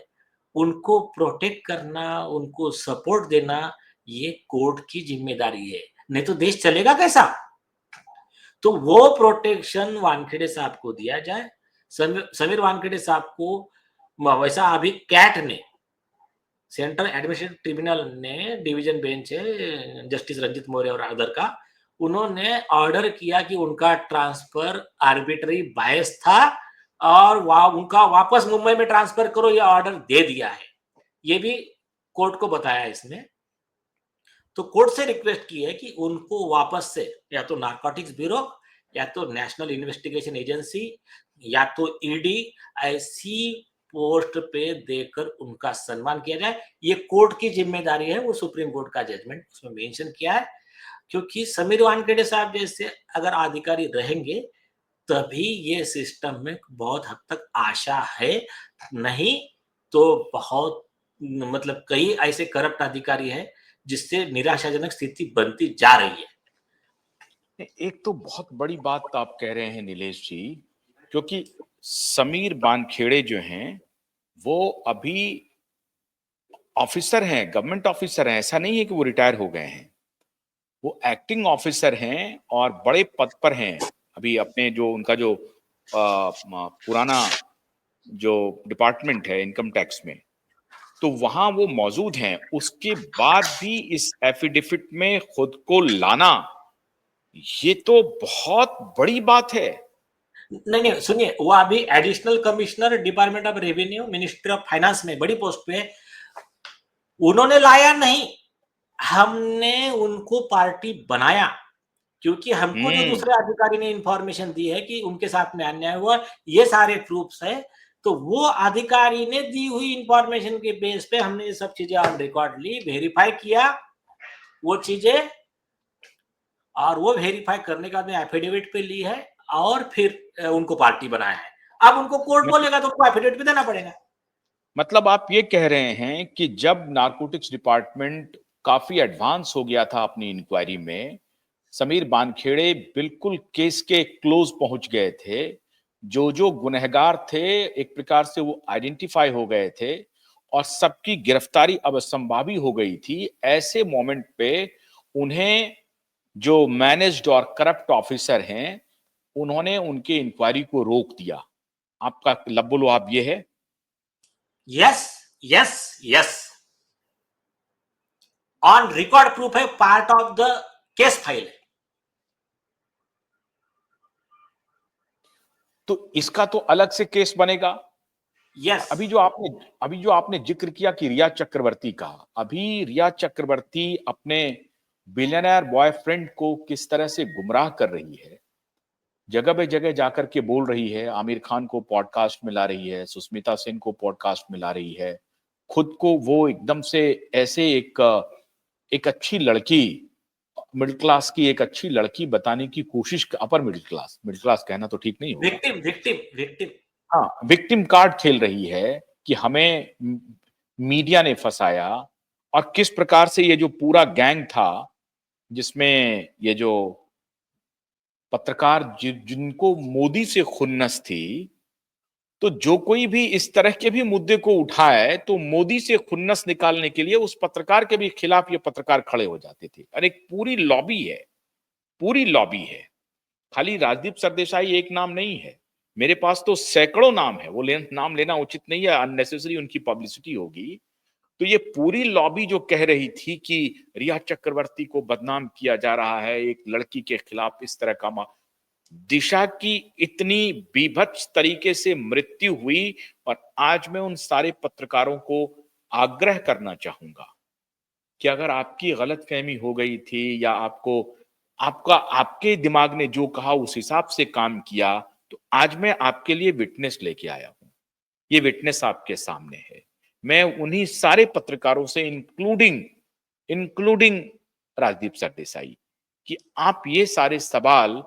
उनको प्रोटेक्ट करना, उनको सपोर्ट देना, ये कोर्ट की जिम्मेदारी है, नहीं तो देश चलेगा कैसा? तो वो प्रोटेक्शन वानखेड़े साहब को दिया जाए। समीर वानखेड़े साहब को वैसा अभी कैट ने, सेंट्रल एडमिनिस्ट्रेटिव ट्रिब्यूनल ने, डिवीजन बेंच है जस्टिस रंजित मौर्य और अदर का, उन्होंने ऑर्डर किया कि उनका ट्रांसफर आर्बिट्री बायस था, और उनका वापस मुंबई में ट्रांसफर करो, ये ऑर्डर दे दिया है। ये भी कोर्ट को बताया इसमें। तो कोर्ट से रिक्वेस्ट की है कि उनको वापस से या तो नारकोटिक्स ब्यूरो, या तो नेशनल इन्वेस्टिगेशन एजेंसी, या तो ईडी, ऐसी पोस्ट पे देकर उनका सम्मान किया जाए। ये कोर्ट की जिम्मेदारी है, वो सुप्रीम कोर्ट का जजमेंट उसमें मेंशन किया है। क्योंकि समीर वानखेड़े साहब जैसे अगर अधिकारी रहेंगे, तभी ये सिस्टम में बहुत हद तक आशा है, नहीं तो बहुत, मतलब कई ऐसे करप्ट अधिकारी हैं जिससे निराशाजनक स्थिति बनती जा रही है। एक तो बहुत बड़ी बात आप कह रहे हैं नीलेश जी, क्योंकि समीर वानखेड़े जो हैं वो अभी ऑफिसर हैं, गवर्नमेंट ऑफिसर हैं, ऐसा नहीं है कि वो रिटायर हो गए हैं। वो एक्टिंग ऑफिसर हैं और बड़े पद पर हैं। अभी अपने जो उनका जो पुराना जो डिपार्टमेंट है इनकम टैक्स में, तो वहां वो मौजूद हैं। उसके बाद भी इस एफिडेविट में खुद को लाना, ये तो बहुत बड़ी बात है। नहीं नहीं सुनिए, वो अभी additional commissioner department of revenue ministry of finance में बड़ी पोस्ट पे है। उन्होंने लाया नहीं, हमने उनको पार्टी बनाया, क्योंकि हमको जो दूसरे अधिकारी ने इंफॉर्मेशन दी है कि उनके साथ में अन्याय हुआ, ये सारे प्रूफ्स है, तो वो अधिकारी ने दी हुई इंफॉर्मेशन के बेस पे हमने ये सब चीजें ऑन रिकॉर्ड ली, वेरीफाई किया वो चीजें, और वो वेरीफाई करने के बाद में एफिडेविट पे ली है और फिर उनको पार्टी बनाया है। अब उनको कोर्ट बोलेगा तो उनको एफिडेविट भी देना पड़ेगा। मतलब आप ये कह रहे हैं कि जब नारकोटिक्स डिपार्टमेंट काफी एडवांस हो गया था अपनी इंक्वायरी में, समीर वानखेड़े बिल्कुल केस के क्लोज पहुंच गए थे, जो गुनहगार थे एक प्रकार से वो आइडेंटिफाई हो गए थे और सबकी गिरफ्तारी अब संभावी हो गई थी। ऐसे मोमेंट पे उन्हें जो मैनेज्ड और करप्ट ऑफिसर हैं, उन्होंने उनके इंक्वायरी को रोक दिया। आपका लब्बो लुआब ये है? Yes yes yes, on record proof है, part of the case file है। तो इसका तो अलग से केस बनेगा। यस, अभी जो आपने जिक्र किया कि रिया चक्रवर्ती का, अभी रिया चक्रवर्ती अपने बिलियनर बॉयफ्रेंड को किस तरह से गुमराह कर रही है, जगह पे जगह जाकर के बोल रही है, आमिर खान को पॉडकास्ट में ला रही है, सुष्मिता सेन को पॉडकास्ट में ला रही है, खुद को वो एकदम से ऐसे एक अच्छी लड़की, मिडिल क्लास की एक अच्छी लड़की बताने की कोशिश, अपर मिडिल क्लास कहना तो ठीक नहीं होगा, विक्टिम विक्टिम विक्टिम। हाँ विक्टिम कार्ड खेल रही है कि हमें मीडिया ने फंसाया। और किस प्रकार से ये जो पूरा गैंग था, जिसमें ये जो पत्रकार जिनको मोदी से खुन्नस थी, तो जो कोई भी इस तरह के भी मुद्दे को उठाए तो मोदी से खुन्नस निकालने के लिए उस पत्रकार के भी खिलाफ ये पत्रकार खड़े हो जाते थे। और एक पूरी लॉबी है, पूरी लॉबी है। खाली राजदीप सरदेसाई एक नाम नहीं है, मेरे पास तो सैकड़ों नाम है। वो नाम लेना उचित नहीं है, अननेसेसरी उनकी पब्लिसिटी होगी। तो ये पूरी लॉबी जो कह रही थी कि रिया चक्रवर्ती को बदनाम किया जा रहा है, एक लड़की के खिलाफ इस तरह का दिशा की इतनी बीभत्स तरीके से मृत्यु हुई। और आज मैं उन सारे पत्रकारों को आग्रह करना चाहूंगा कि अगर आपकी गलतफहमी हो गई थी या आपको आपके दिमाग ने जो कहा उस हिसाब से काम किया, तो आज मैं आपके लिए विटनेस लेके आया हूं। ये विटनेस आपके सामने है। मैं उन्हीं सारे पत्रकारों से इंक्लूडिंग इंक्लूडिंग राजदीप सरदेसाई कि आप ये सारे सवाल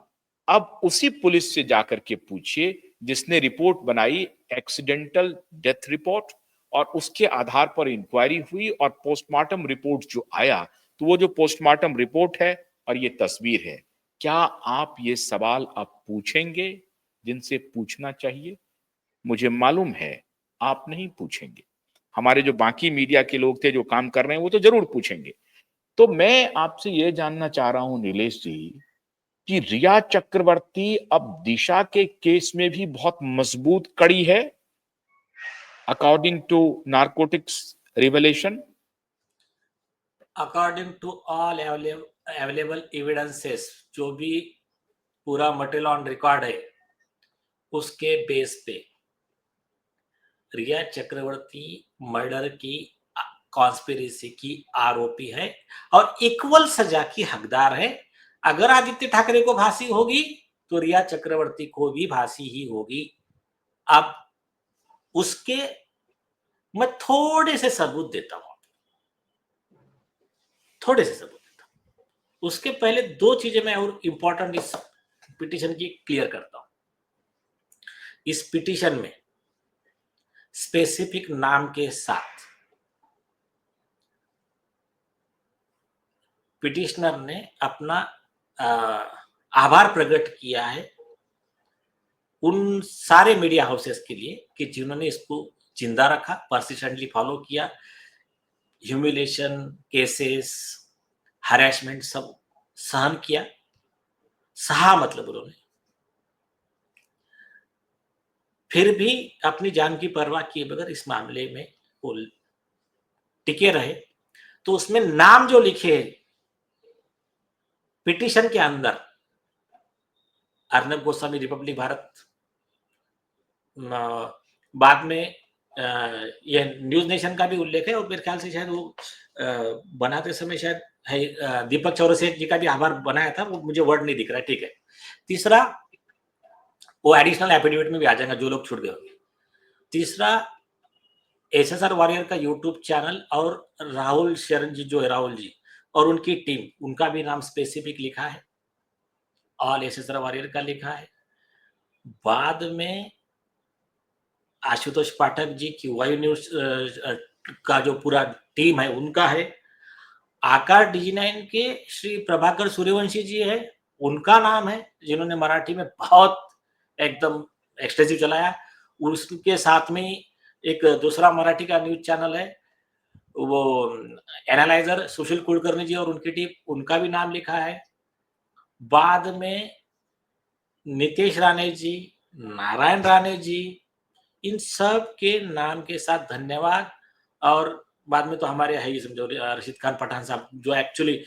अब उसी पुलिस से जाकर के पूछिए जिसने रिपोर्ट बनाई, एक्सीडेंटल डेथ रिपोर्ट, और उसके आधार पर इंक्वायरी हुई और पोस्टमार्टम रिपोर्ट जो आया, तो वो जो पोस्टमार्टम रिपोर्ट है और ये तस्वीर है, क्या आप ये सवाल अब पूछेंगे जिनसे पूछना चाहिए? मुझे मालूम है आप नहीं पूछेंगे। हमारे जो बाकी मीडिया के लोग थे जो काम कर रहे हैं वो तो जरूर पूछेंगे। तो मैं आपसे ये जानना चाह रहा हूं नीलेश जी कि रिया चक्रवर्ती अब दिशा के केस में भी बहुत मजबूत कड़ी है according to narcotics revelation. According to all available evidences, जो भी पूरा मटेरियल ऑन रिकॉर्ड है, उसके बेस पे रिया चक्रवर्ती मर्डर की कॉन्स्पिरेसी की आरोपी है और इक्वल सजा की हकदार है। अगर आदित्य ठाकरे को फांसी होगी तो रिया चक्रवर्ती को भी फांसी ही होगी। अब उसके मैं थोड़े से सबूत देता हूं, थोड़े से सबूत देता हूं। उसके पहले दो चीजें मैं और इंपॉर्टेंट इस पिटीशन की क्लियर करता हूं। इस पिटीशन में स्पेसिफिक नाम के साथ पिटिशनर ने अपना आभार प्रकट किया है उन सारे मीडिया हाउसेस के लिए कि जिन्होंने इसको जिंदा रखा, परसिस्टेंटली फॉलो किया, ह्यूमिलेशन केसेस, हरेसमेंट सब सहन किया, सहा मतलब उन्होंने, फिर भी अपनी जान की परवाह किए बगैर इस मामले में वो टिके रहे। तो उसमें नाम जो लिखे पिटीशन के अंदर, अर्नब गोस्वामी रिपब्लिक भारत, बाद में ये न्यूज नेशन का भी उल्लेख है, और मेरे ख्याल से शायद वो बनाते समय शायद दीपक चौरसिया जी का भी आभार बनाया था, वो मुझे वर्ड नहीं दिख रहा है, ठीक है। तीसरा, वो एडिशनल एफिडेविट में भी आ जाएगा जो लोग छूट गए होंगे। तीसरा, एसएसआर वॉरियर का यूट्यूब चैनल, और राहुल शरण जी जो है, राहुल जी और उनकी टीम, उनका भी नाम स्पेसिफिक लिखा है, ऑल एसएसआर वॉरियर का लिखा है। बाद में आशुतोष पाठक जी की वायु न्यूज का जो पूरा टीम है उनका है। आकार डिजी9 के श्री प्रभाकर सूर्यवंशी जी है, उनका नाम है, जिन्होंने मराठी में बहुत एकदम एक्सटेंसिव चलाया। उसके साथ में एक दूसरा मराठी का न्यूज चैनल है, वो एनालाइजर सुशील कुलकर्णी जी और उनकी टीम, उनका भी नाम लिखा है। बाद में नितेश राणे जी, नारायण राणे जी, इन सब के नाम के साथ धन्यवाद। और बाद में तो हमारे है ही समझो रशीद खान पठान साहब, जो एक्चुअली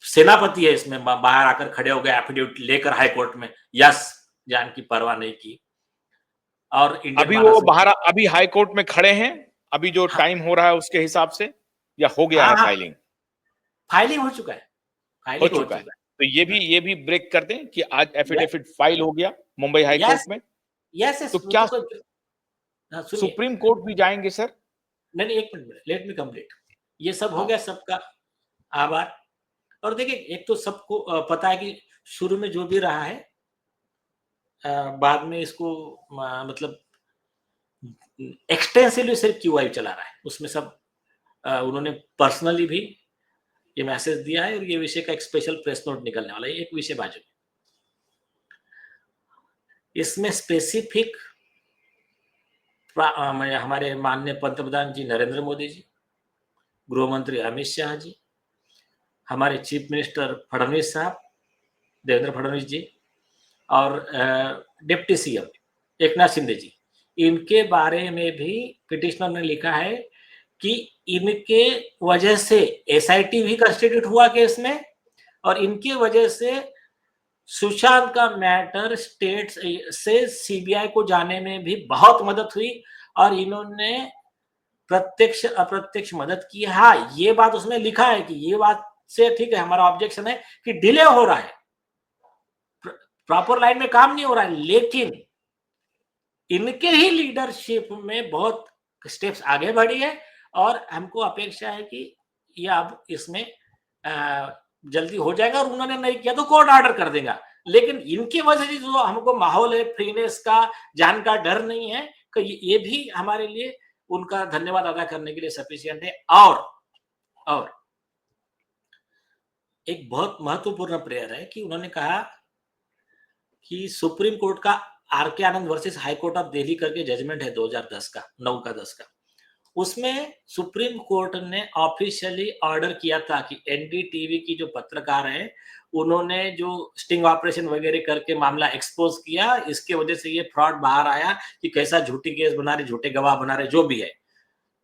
सेनापति है इसमें, बाहर आकर खड़े हो गए एफिडेविट लेकर हाई कोर्ट में, यस, जान की परवाह नहीं की। और इंडियन अभी वो बाहर, महासचिव, अभी हाई कोर्ट में खड़े हैं, अभी जो हाँ टाइम हो रहा है उसके हिसाब से, या हो गया हाँ है हाँ, फाइलिंग? फाइलिंग हो चुका है, हो फाइलिंग हो चुका है। चुका तो ये भी ब्रेक कर दें कि आज है। एफिडेविट फाइल हो गया मुंबई हाई कोर्ट यस में। यस यस, तो वो क्या तो कोई, सुनिए, सुप्रीम कोर्ट भी जाएंगे सर? नहीं नहीं, एक मिनट, लेट मी कंप्लीट। ये सब हो हाँ, गया, सबका आभार। और देखिए, एक तो सबको पता है कि शुरू में जो भी रहा है, बाद में इसको मतलब एक्सटेंसिवली सिर्फ क्यूआई चला रहा है, उसमें सब उन्होंने पर्सनली भी ये मैसेज दिया है, और ये विषय का एक स्पेशल प्रेस नोट निकलने वाला है, एक विषय बाजू में। इसमें स्पेसिफिक हमारे माननीय पंतप्रधान जी नरेंद्र मोदी जी, गृह मंत्री अमित शाह जी, हमारे चीफ मिनिस्टर फडणवीस साहब, देवेंद्र फडणवीस जी, और डिप्टी सीएम एकनाथ शिंदे जी, इनके बारे में भी पिटिशनर ने लिखा है कि इनके वजह से एसआईटी भी कंस्टिट्यूट हुआ केस में, और इनके वजह से सुशांत का मैटर स्टेट से सीबीआई को जाने में भी बहुत मदद हुई, और इन्होंने प्रत्यक्ष अप्रत्यक्ष मदद की। हाँ, ये बात उसमें लिखा है कि ये बात से ठीक है, हमारा ऑब्जेक्शन है कि डिले हो रहा है, प्रॉपर लाइन में काम नहीं हो रहा है, लेकिन इनके ही लीडरशिप में बहुत स्टेप्स आगे बढ़ी है, और हमको अपेक्षा है कि ये अब इसमें जल्दी हो जाएगा, और उन्होंने नहीं किया तो कोर्ट ऑर्डर कर देगा। लेकिन इनकी वजह से जो हमको माहौल है फ्रीनेस का, जान का डर नहीं है, तो ये भी हमारे लिए उनका धन्यवाद अदा करने के लिए सफिशिएंट है। और एक बहुत महत्वपूर्ण प्रेयर है कि उन्होंने कहा कि सुप्रीम कोर्ट का R K Anand versus High Court of Delhi करके जजमेंट है 2010 का, 9 का 10 का, उसमें सुप्रीम कोर्ट ने ऑफिशियली ऑर्डर किया था कि एनडीटीवी की जो पत्रकार है, उन्होंने जो स्टिंग ऑपरेशन वगैरह करके मामला एक्सपोज किया, इसके वजह से ये फ्रॉड बाहर आया कि कैसा झूठी केस बना रहे, झूठे गवाह बना रहे, जो भी है।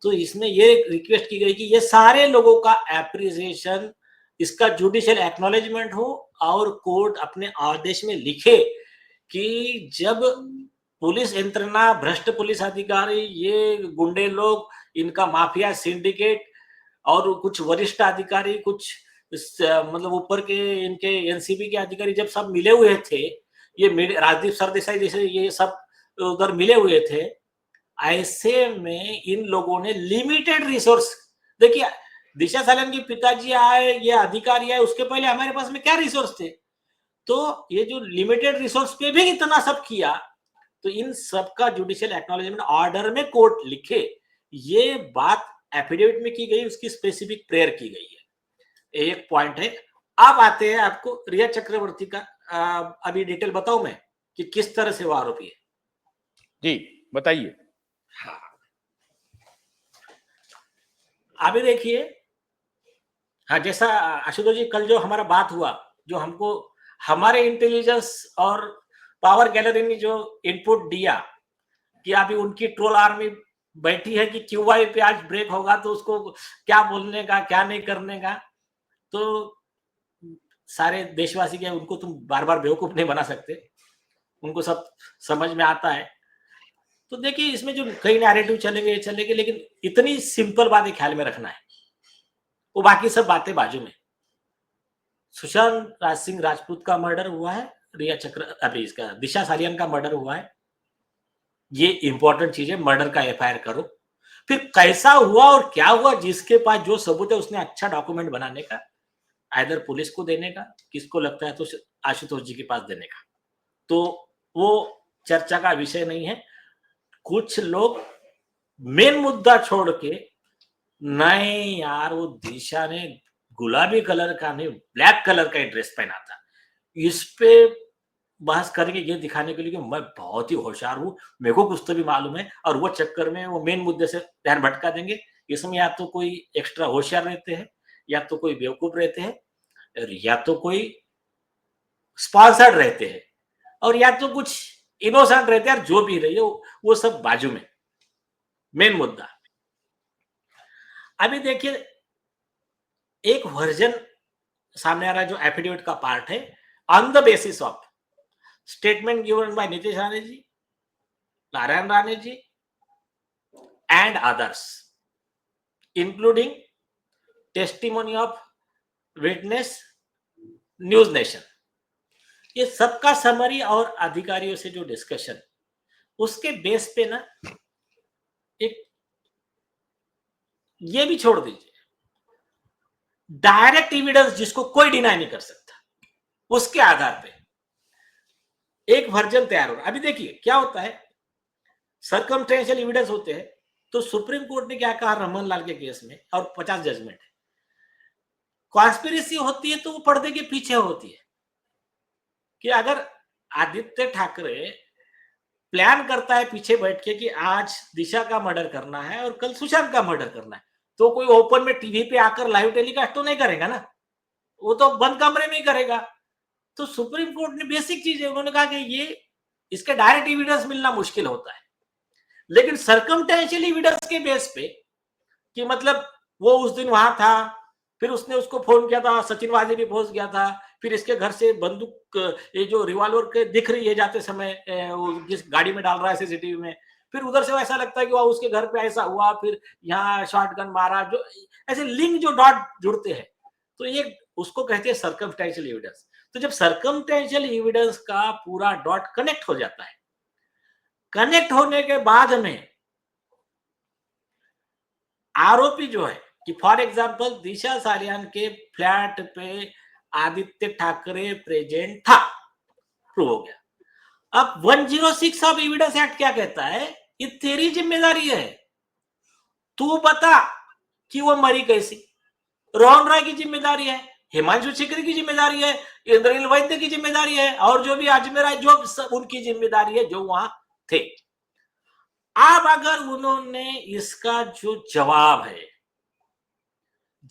तो इसमें ये रिक्वेस्ट की गई कि ये सारे लोगों का एप्रिसिएशन, इसका जुडिशियल एक्नॉलेजमेंट हो, और कोर्ट अपने आदेश में लिखे कि जब पुलिस यंत्रणा, भ्रष्ट पुलिस अधिकारी, ये गुंडे लोग, इनका माफिया सिंडिकेट, और कुछ वरिष्ठ अधिकारी, कुछ मतलब ऊपर के इनके एनसीबी के अधिकारी जब सब मिले हुए थे, ये राजदीप सरदेसाई जैसे ये सब उधर मिले हुए थे, ऐसे में इन लोगों ने लिमिटेड रिसोर्स, देखिए दिशा सालन के पिताजी आए, ये अधिकारी आए, उसके पहले हमारे पास में क्या रिसोर्स थे? तो ये जो लिमिटेड रिसोर्स पे भी इतना सब किया, तो इन सबका जुडिशियल एक्नॉलेजमेंट ऑर्डर में कोर्ट लिखे, ये बात एफिडेविट में की गई, उसकी स्पेसिफिक प्रेयर की गई है, एक पॉइंट है। अब आते हैं आपको रिया चक्रवर्ती का, अभी डिटेल बताऊं मैं कि किस तरह से वो आरोपी है। जी बताइए। हाँ, अभी देखिए, हाँ, जैसा आशुतोष जी कल जो हमारा बात हुआ, जो हमको हमारे इंटेलिजेंस और पावर गैलरी ने जो इनपुट दिया कि अभी उनकी ट्रोल आर्मी बैठी है कि क्यूआई पे आज ब्रेक होगा तो उसको क्या बोलने का, क्या नहीं करने का। तो सारे देशवासी के उनको तुम बार बार बेवकूफ नहीं बना सकते, उनको सब समझ में आता है। तो देखिए, इसमें जो कई नैरेटिव चलेंगे, लेकिन इतनी सिंपल बातें ख्याल में रखना है, वो बाकी सब बातें बाजू में। सुशांत राज सिंह राजपूत का मर्डर हुआ है, रिया चक्र अभी इसका दिशा सालियान का मर्डर हुआ है, ये इंपॉर्टेंट चीज है। मर्डर का एफआईआर करो, फिर कैसा हुआ और क्या हुआ, जिसके पास जो सबूत है उसने अच्छा डॉक्यूमेंट बनाने का, आइदर पुलिस को देने का, किसको लगता है तो आशुतोष जी के पास देने का। तो वो चर्चा का विषय नहीं है। कुछ लोग मेन मुद्दा छोड़ के, नहीं यार वो दिशा ने गुलाबी कलर का नहीं ब्लैक कलर का ड्रेस पहना था, इस पे बहस करेंगे ये दिखाने के लिए कि मैं बहुत ही होशियार हूं, मेरे को कुछ तो भी मालूम है, और वो चक्कर में वो मेन मुद्दे से ध्यान भटका देंगे। इसमें या तो कोई एक्स्ट्रा होशियार रहते हैं, या तो कोई बेवकूफ रहते हैं, या तो कोई स्पॉन्सर्ड रहते हैं, और या तो कुछ इनोसेंट रहते हैं। जो भी रही वो सब बाजू में, मेन मुद्दा। अभी देखिए, एक वर्जन सामने आ रहा है जो एफिडेविट का पार्ट है, on the basis of statement given by Nitesh Rane ji, Narayan Rane ji and others, including testimony of witness, news nation. ये सबका समरी और अधिकारियों से जो डिस्कशन, उसके बेस पे ना एक ये भी छोड़ दीजिए, डायरेक्ट एविडेंस जिसको कोई डिनाई नहीं कर सकता, उसके आधार पे एक वर्जन तैयार हो रहा है। अभी देखिए क्या होता है, सर्कमस्टेंशियल एविडेंस होते हैं। तो सुप्रीम कोर्ट ने क्या कहा रमन लाल के केस में, और 50 जजमेंट है, कॉन्स्पिरेसी होती है तो वो पर्दे के पीछे होती है। कि अगर आदित्य ठाकरे प्लान करता है पीछे बैठ के कि आज दिशा का मर्डर करना है और कल सुशांत का मर्डर करना है, तो कोई ओपन में टीवी पे आकर लाइव टेलीकास्ट तो नहीं करेगा ना, वो तो बंद कमरे में ही करेगा। तो सुप्रीम कोर्ट ने बेसिक चीज है, उन्होंने कहा कि ये इसके डायरेक्ट एविडेंस मिलना मुश्किल होता है, लेकिन सर्कमस्टेंशियल एविडेंस के बेस पे कि मतलब वो उस दिन वहां था, फिर उसने उसको फोन किया था, सचिन वाजे भी पहुंच गया था, फिर इसके घर से बंदूक ये जो रिवॉल्वर के दिख रही है जाते समय, वो जिस गाड़ी में डाल रहा है सीसीटीवी में, फिर उधर से ऐसा लगता है कि उसके घर पे ऐसा हुआ, फिर यहाँ शॉटगन मारा, जो ऐसे लिंक जो डॉट जुड़ते हैं, तो ये उसको कहते हैं सर्कमस्टेंशियल एविडेंस। तो जब सर्कमस्टेंशियल एविडेंस का पूरा डॉट कनेक्ट हो जाता है, कनेक्ट होने के बाद में आरोपी जो है कि फॉर एग्जांपल दिशा सालियान के फ्लैट पे आदित्य ठाकरे प्रेजेंट था, प्रूव हो गया। अब 106 ऑफ एविडेंस एक्ट क्या कहता है, ये तेरी जिम्मेदारी है, तू बता कि वो मरी कैसी। रोहन राय की जिम्मेदारी है, हिमांशु सिकरी की जिम्मेदारी है, इंद्रनील वैद्य की जिम्मेदारी है, और जो भी अजमेर है जो सब उनकी जिम्मेदारी है जो वहां थे। अब अगर उन्होंने इसका जो जवाब है,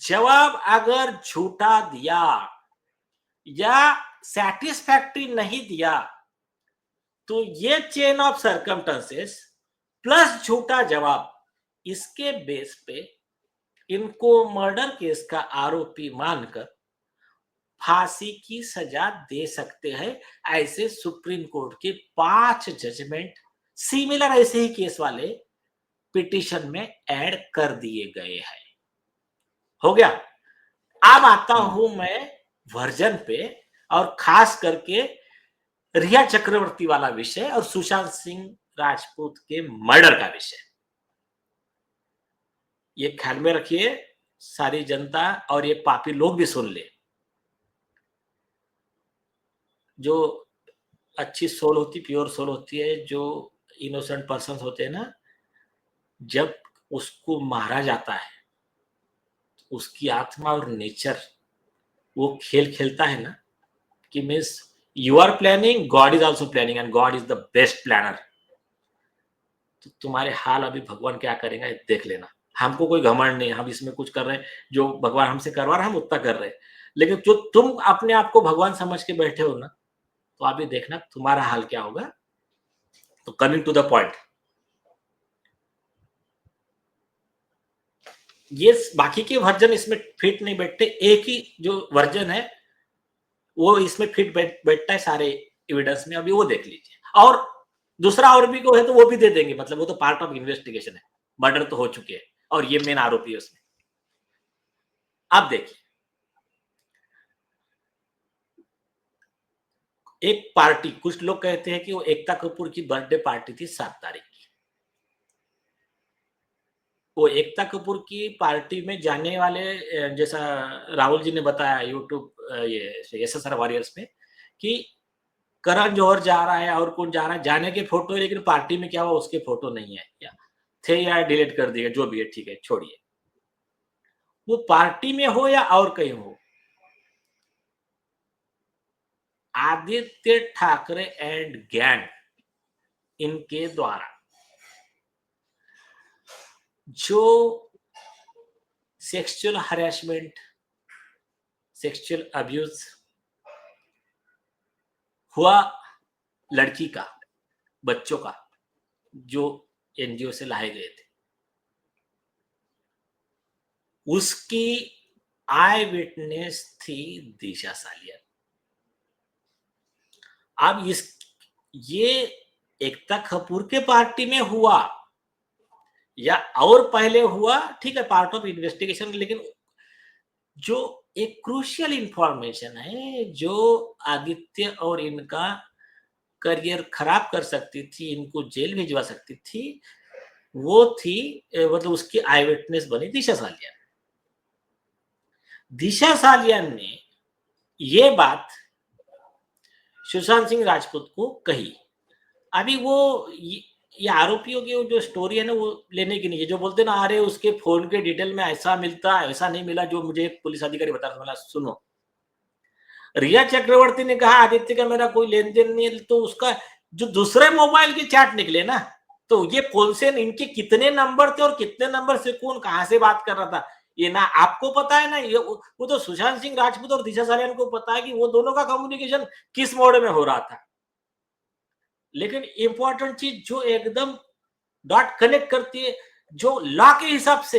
जवाब अगर झूठा दिया या सेटिस्फैक्टरी नहीं दिया, तो ये चेन ऑफ सर्कमस्टेंसेस प्लस झूठा जवाब, इसके बेस पे इनको मर्डर केस का आरोपी मानकर फांसी की सजा दे सकते हैं। ऐसे सुप्रीम कोर्ट के 5 जजमेंट सिमिलर ऐसे ही केस वाले पिटीशन में ऐड कर दिए गए हैं। हो गया। अब आता हूं मैं वर्जन पे, और खास करके रिया चक्रवर्ती वाला विषय और सुशांत सिंह राजपूत के मर्डर का विषय। ये ख्याल में रखिए सारी जनता, और ये पापी लोग भी सुन ले। जो अच्छी सोल होती, प्योर सोल होती है, जो इनोसेंट पर्सन होते हैं ना, जब उसको मारा जाता है, उसकी आत्मा और नेचर वो खेल खेलता है ना, कि means you are planning, God is also planning, and God is the best planner. तो तुम्हारे हाल अभी भगवान क्या करेगा देख लेना। हमको कोई घमंड नहीं, हम इसमें कुछ कर रहे हैं, जो भगवान हमसे करवा रहा है हम उतना कर रहे हैं। लेकिन जो तुम अपने आप को भगवान समझ के बैठे हो ना, तो अभी देखना तुम्हारा हाल क्या होगा। तो कमिंग टू द पॉइंट, ये बाकी के वर्जन इसमें फिट नहीं बैठते, एक ही जो वर्जन है वो इसमें फिट बैठता है सारे एविडेंस में, अभी वो देख लीजिए। और दूसरा और भी को है तो वो भी दे देंगे, मतलब वो तो पार्ट ऑफ इन्वेस्टिगेशन है, मर्डर तो हो चुके हैं और ये मेन आरोपी है उसमें। आप देखिए, एक पार्टी, कुछ लोग कहते हैं कि वो एकता कपूर की बर्थडे पार्टी थी 7 तारीख की। वो एकता कपूर की पार्टी में जाने वाले, जैसा राहुल जी ने बताया यूट्यूब ये SSR वॉरियर्स में, कि करण जौहर जा रहा है और कौन जा रहा है, जाने के फोटो है, लेकिन पार्टी में क्या हुआ उसके फोटो नहीं है, या थे या डिलीट कर दिए, जो भी है ठीक है छोड़िए। वो पार्टी में हो या और कहीं हो, आदित्य ठाकरे एंड गैंग इनके द्वारा जो सेक्सुअल हरेसमेंट, सेक्सुअल अब्यूज हुआ लड़की का, बच्चों का, जो एनजीओ से लाए गए थे, उसकी आई विटनेस थी दिशा सालिया। अब ये एकता कपूर के पार्टी में हुआ या और पहले हुआ, ठीक है, पार्ट ऑफ इन्वेस्टिगेशन, लेकिन जो एक क्रूशियल इंफॉर्मेशन है जो आदित्य और इनका करियर खराब कर सकती थी, इनको जेल भिजवा सकती थी, वो थी मतलब उसकी आई विटनेस बनी दिशा सालियान। दिशा सालियान ने ये बात सुशांत सिंह राजपूत को कही। अभी वो ये आरोपियों की जो स्टोरी है ना वो लेने की नहीं है, जो बोलते ना अरे उसके फोन के डिटेल में ऐसा मिलता है ऐसा नहीं मिला, जो मुझे एक पुलिस अधिकारी बता रहा था। सुनो, रिया चक्रवर्ती ने कहा आदित्य का मेरा कोई लेन देन नहीं है, तो उसका जो दूसरे मोबाइल के चैट निकले ना, तो ये कौन से, इनके कितने नंबर थे और कितने नंबर से कौन कहां से बात कर रहा था, ये ना आपको पता है ना, ये वो तो सुशांत सिंह राजपूत और दिशा सालियान को पता है कि वो दोनों का कम्युनिकेशन किस मोड में हो रहा था। लेकिन इंपॉर्टेंट चीज जो एकदम डॉट कनेक्ट करती है, जो लॉ के हिसाब से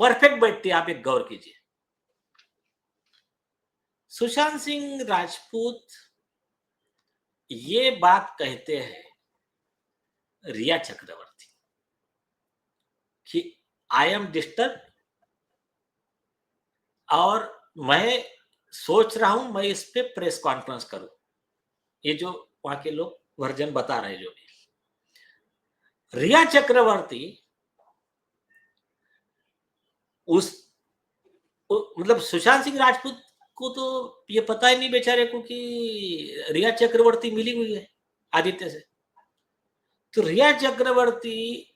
परफेक्ट बैठती है, आप एक गौर कीजिए। सुशांत सिंह राजपूत ये बात कहते हैं रिया चक्रवर्ती कि आई एम डिस्टर्ब और मैं सोच रहा हूं मैं इस पे प्रेस कॉन्फ्रेंस करूं। ये जो वहां के लोग वर्जन बता रहे हैं, जो भी रिया चक्रवर्ती उस मतलब सुशांत सिंह राजपूत को तो ये पता ही नहीं बेचारे को कि रिया चक्रवर्ती मिली हुई है आदित्य से। तो रिया चक्रवर्ती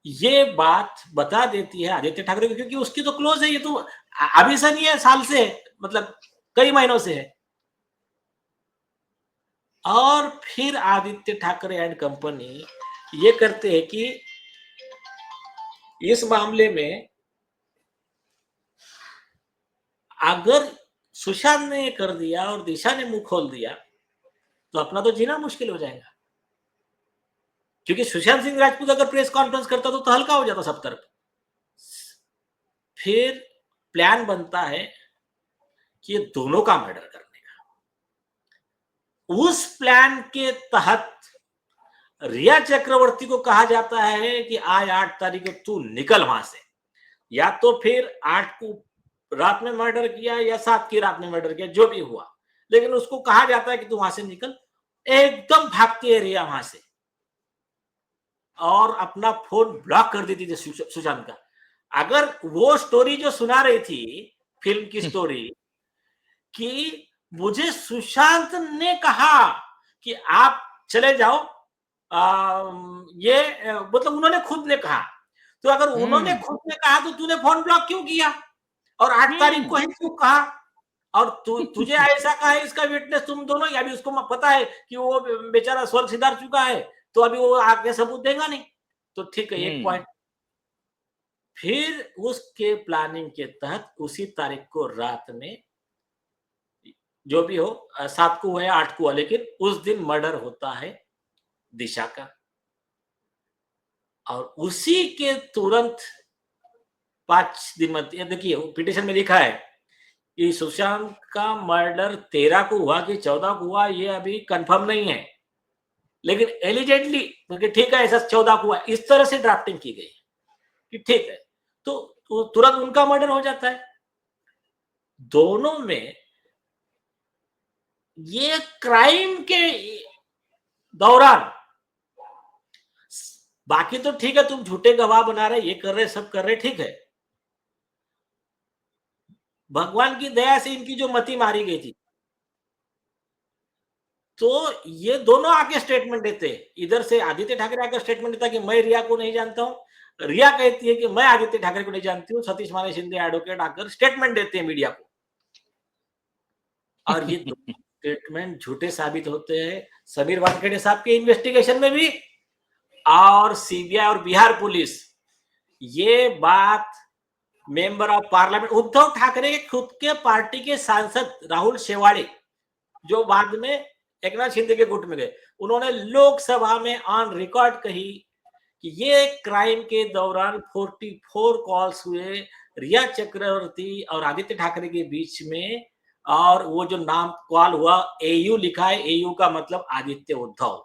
ये बात बता देती है आदित्य ठाकरे को, क्योंकि उसकी तो क्लोज है, ये तो अभी से नहीं है, साल से है, मतलब कई महीनों से है। और फिर आदित्य ठाकरे एंड कंपनी ये करते हैं कि इस मामले में अगर सुशांत ने कर दिया और दिशा ने मुंह खोल दिया तो अपना तो जीना मुश्किल हो जाएगा, क्योंकि सुशांत सिंह राजपूत अगर प्रेस कॉन्फ्रेंस करता तो हल्का हो जाता सब तरफ। फिर प्लान बनता है कि ये दोनों का मर्डर करने का। उस प्लान के तहत रिया चक्रवर्ती को कहा जाता है कि आज 8 तारीख को तू निकल वहां से, या तो फिर 8 को रात में मर्डर किया या 7 की रात में मर्डर किया, जो भी हुआ, लेकिन उसको कहा जाता है कि तू वहां से निकल। एकदम भागती है रिया वहां से और अपना फोन ब्लॉक कर देती थी सुशांत का। अगर वो स्टोरी जो सुना रही थी, फिल्म की स्टोरी, कि मुझे सुशांत ने कहा कि आप चले जाओ, ये मतलब उन्होंने खुद ने कहा, तो अगर उन्होंने खुद ने कहा तो तूने फोन ब्लॉक क्यों किया और 8 तारीख को ही क्यों कहा, और तुझे ऐसा कहा है, इसका विटनेस तुम दोनों ही, अभी उसको पता है कि वो बेचारा स्वर्ग सिधार चुका है, तो अभी वो आगे सबूत देगा नहीं। तो ठीक है, एक पॉइंट। फिर उसके प्लानिंग के तहत उसी तारीख को रात में, जो भी हो, 7 को हुआ या 8 को हुआ, लेकिन उस दिन मर्डर होता है दिशा का। और उसी के तुरंत 5 दिन में, देखिए पिटिशन में लिखा है कि सुशांत का मर्डर 13 को हुआ कि 14 को हुआ, ये अभी कंफर्म नहीं है, लेकिन एलिजेंटली ठीक है ऐसा 14 को हुआ, इस तरह से ड्राफ्टिंग की गई कि ठीक है, तो तुरंत उनका मर्डर हो जाता है। दोनों में ये क्राइम के दौरान, बाकी तो ठीक है, तुम झूठे गवाह बना रहे, ये कर रहे, सब कर रहे, ठीक है, भगवान की दया से इनकी जो मति मारी गई थी, तो ये दोनों आके स्टेटमेंट देते हैं। इधर से आदित्य ठाकरे आकर स्टेटमेंट देता है कि मैं रिया को नहीं जानता हूं, रिया कहती है कि मैं आदित्य ठाकरे को नहीं जानती हूँ, सतीश माने शिंदे एडवोकेट आकर स्टेटमेंट देते हैं मीडिया को, और ये दो स्टेटमेंट झूठे साबित होते हैं समीर वानखेड़े साहब के इन्वेस्टिगेशन में भी, और सीबीआई और बिहार पुलिस ये बात member of parliament Uddhav Thackeray के खुद के पार्टी के सांसद राहुल शेवाड़े, जो बाद में एकनाथ शिंदे के गुट में गए, उन्होंने लोकसभा में ऑन रिकॉर्ड कही कि ये क्राइम के दौरान 44 कॉल्स हुए रिया चक्रवर्ती और आदित्य ठाकरे के बीच में, और वो जो नाम कॉल हुआ एयू लिखा है, एयू का मतलब आदित्य उद्धव,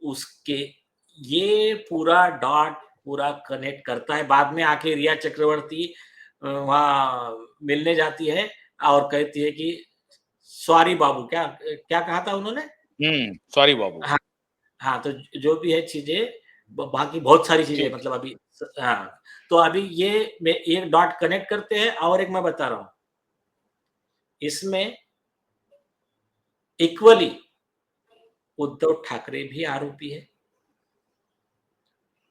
उसके ये पूरा डॉट पूरा कनेक्ट करता है। बाद में आके रिया चक्रवर्ती वहां मिलने जाती है और कहती है कि सॉरी बाबू, क्या क्या कहा था उन्होंने, सॉरी बाबू। हाँ, हाँ, तो जो भी है चीजें, बाकी बहुत सारी चीजें, ठीक। मतलब अभी, हाँ, तो अभी ये एक डॉट कनेक्ट करते हैं, और एक मैं बता रहा हूं, इसमें इक्वली उद्धव ठाकरे भी आरोपी है,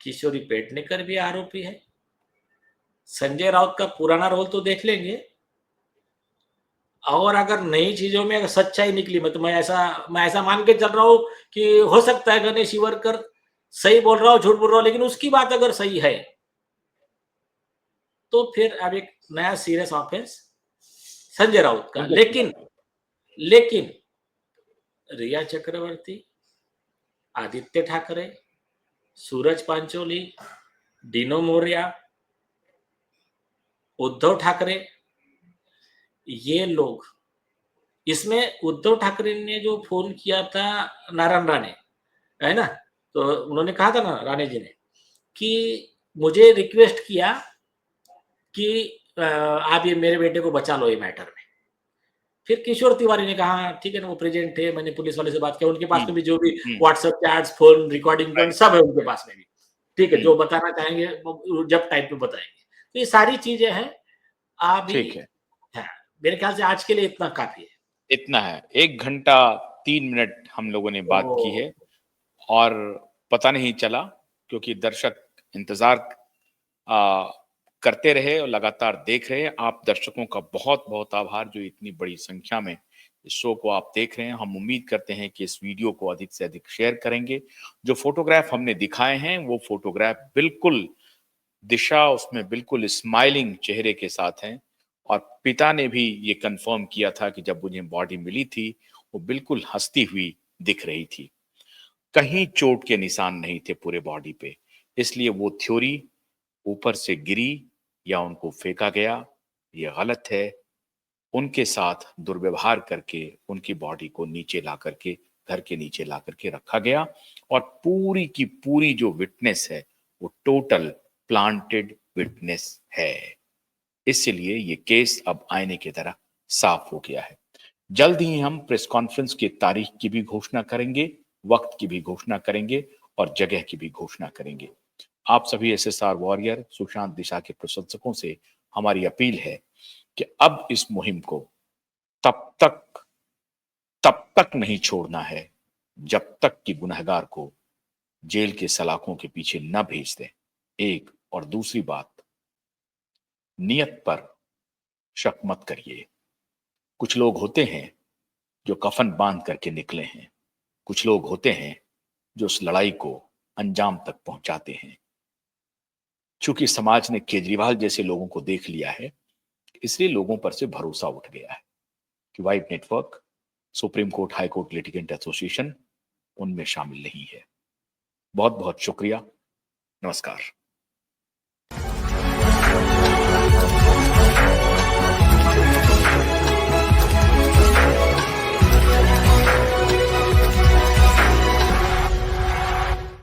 किशोरी पेडनेकर भी आरोपी है, संजय राउत का पुराना रोल तो देख लेंगे, और अगर नई चीजों में अगर सच्चाई निकली, मतलब मैं ऐसा मान के चल रहा हूं कि हो सकता है गणेश शिवरकर सही बोल रहा हो, झूठ बोल रहा हो, लेकिन उसकी बात अगर सही है, तो फिर अब एक नया सीरियस ऑफेंस संजय राउत का। लेकिन रिया चक्रवर्ती, आदित्य ठाकरे, सूरज पांचोली, डिनो मोरिया, उद्धव ठाकरे, ये लोग, इसमें उद्धव ठाकरे ने जो फोन किया था नारायण राणे, है ना, तो उन्होंने कहा था ना राणे जी ने कि मुझे रिक्वेस्ट किया कि आप ये मेरे बेटे को बचा लो ये मैटर में। फिर किशोर तिवारी ने कहा ठीक है ना, वो प्रेजेंट थे, मैंने पुलिस वाले से बात किया, उनके पास में भी जो भी व्हाट्सएप चैट्स, फोन रिकॉर्डिंग सब है उनके पास में भी, ठीक है, जो बताना चाहेंगे जब टाइम पे बताएंगे। तो ये सारी चीजें हैं अभी, ठीक है, मेरे ख्याल से आज के लिए इतना काफी है। इतना है। 1 घंटा 3 मिनट हम लोगों ने बात की है, और पता नहीं चला, क्योंकि दर्शक इंतजार करते रहे और लगातार देख रहे हैं। आप दर्शकों का बहुत बहुत आभार, जो इतनी बड़ी संख्या में इस शो को आप देख रहे हैं। हम उम्मीद करते हैं कि इस वीडियो को अधिक से अधिक शेयर करेंगे। जो फोटोग्राफ हमने दिखाए हैं, वो फोटोग्राफ बिल्कुल दिशा उसमें बिल्कुल स्माइलिंग चेहरे के साथ हैं, और पिता ने भी ये कंफर्म किया था कि जब उन्हें बॉडी मिली थी, वो बिल्कुल हंसती हुई दिख रही थी। कहीं चोट के निशान नहीं थे पूरे बॉडी पे, इसलिए वो थ्योरी ऊपर से गिरी या उनको फेंका गया, ये गलत है। उनके साथ दुर्व्यवहार करके उनकी बॉडी को नीचे ला करके, घर के नीचे ला करके रखा गया, और पूरी की पूरी जो विटनेस है, वो टोटल प्लांटेड विटनेस है। इसलिए ये केस अब आईने की तरह साफ हो गया है। जल्द ही हम प्रेस कॉन्फ्रेंस की तारीख की भी घोषणा करेंगे, वक्त की भी घोषणा करेंगे, और जगह की भी घोषणा करेंगे। आप सभी एसएसआर वॉरियर, सुशांत दिशा के प्रशंसकों से हमारी अपील है कि अब इस मुहिम को तब तक तब तक नहीं छोड़ना है जब तक कि गुनहगार को जेल के सलाखों के पीछे न भेज दें। एक और दूसरी बात, नियत पर शक मत करिए। कुछ लोग होते हैं जो कफन बांध करके निकले हैं, कुछ लोग होते हैं जो उस लड़ाई को अंजाम तक पहुंचाते हैं। चूंकि समाज ने केजरीवाल जैसे लोगों को देख लिया है, इसलिए लोगों पर से भरोसा उठ गया है कि vibe network, supreme court, high court litigant association उनमें शामिल नहीं है। बहुत बहुत शुक्रिया। नमस्कार।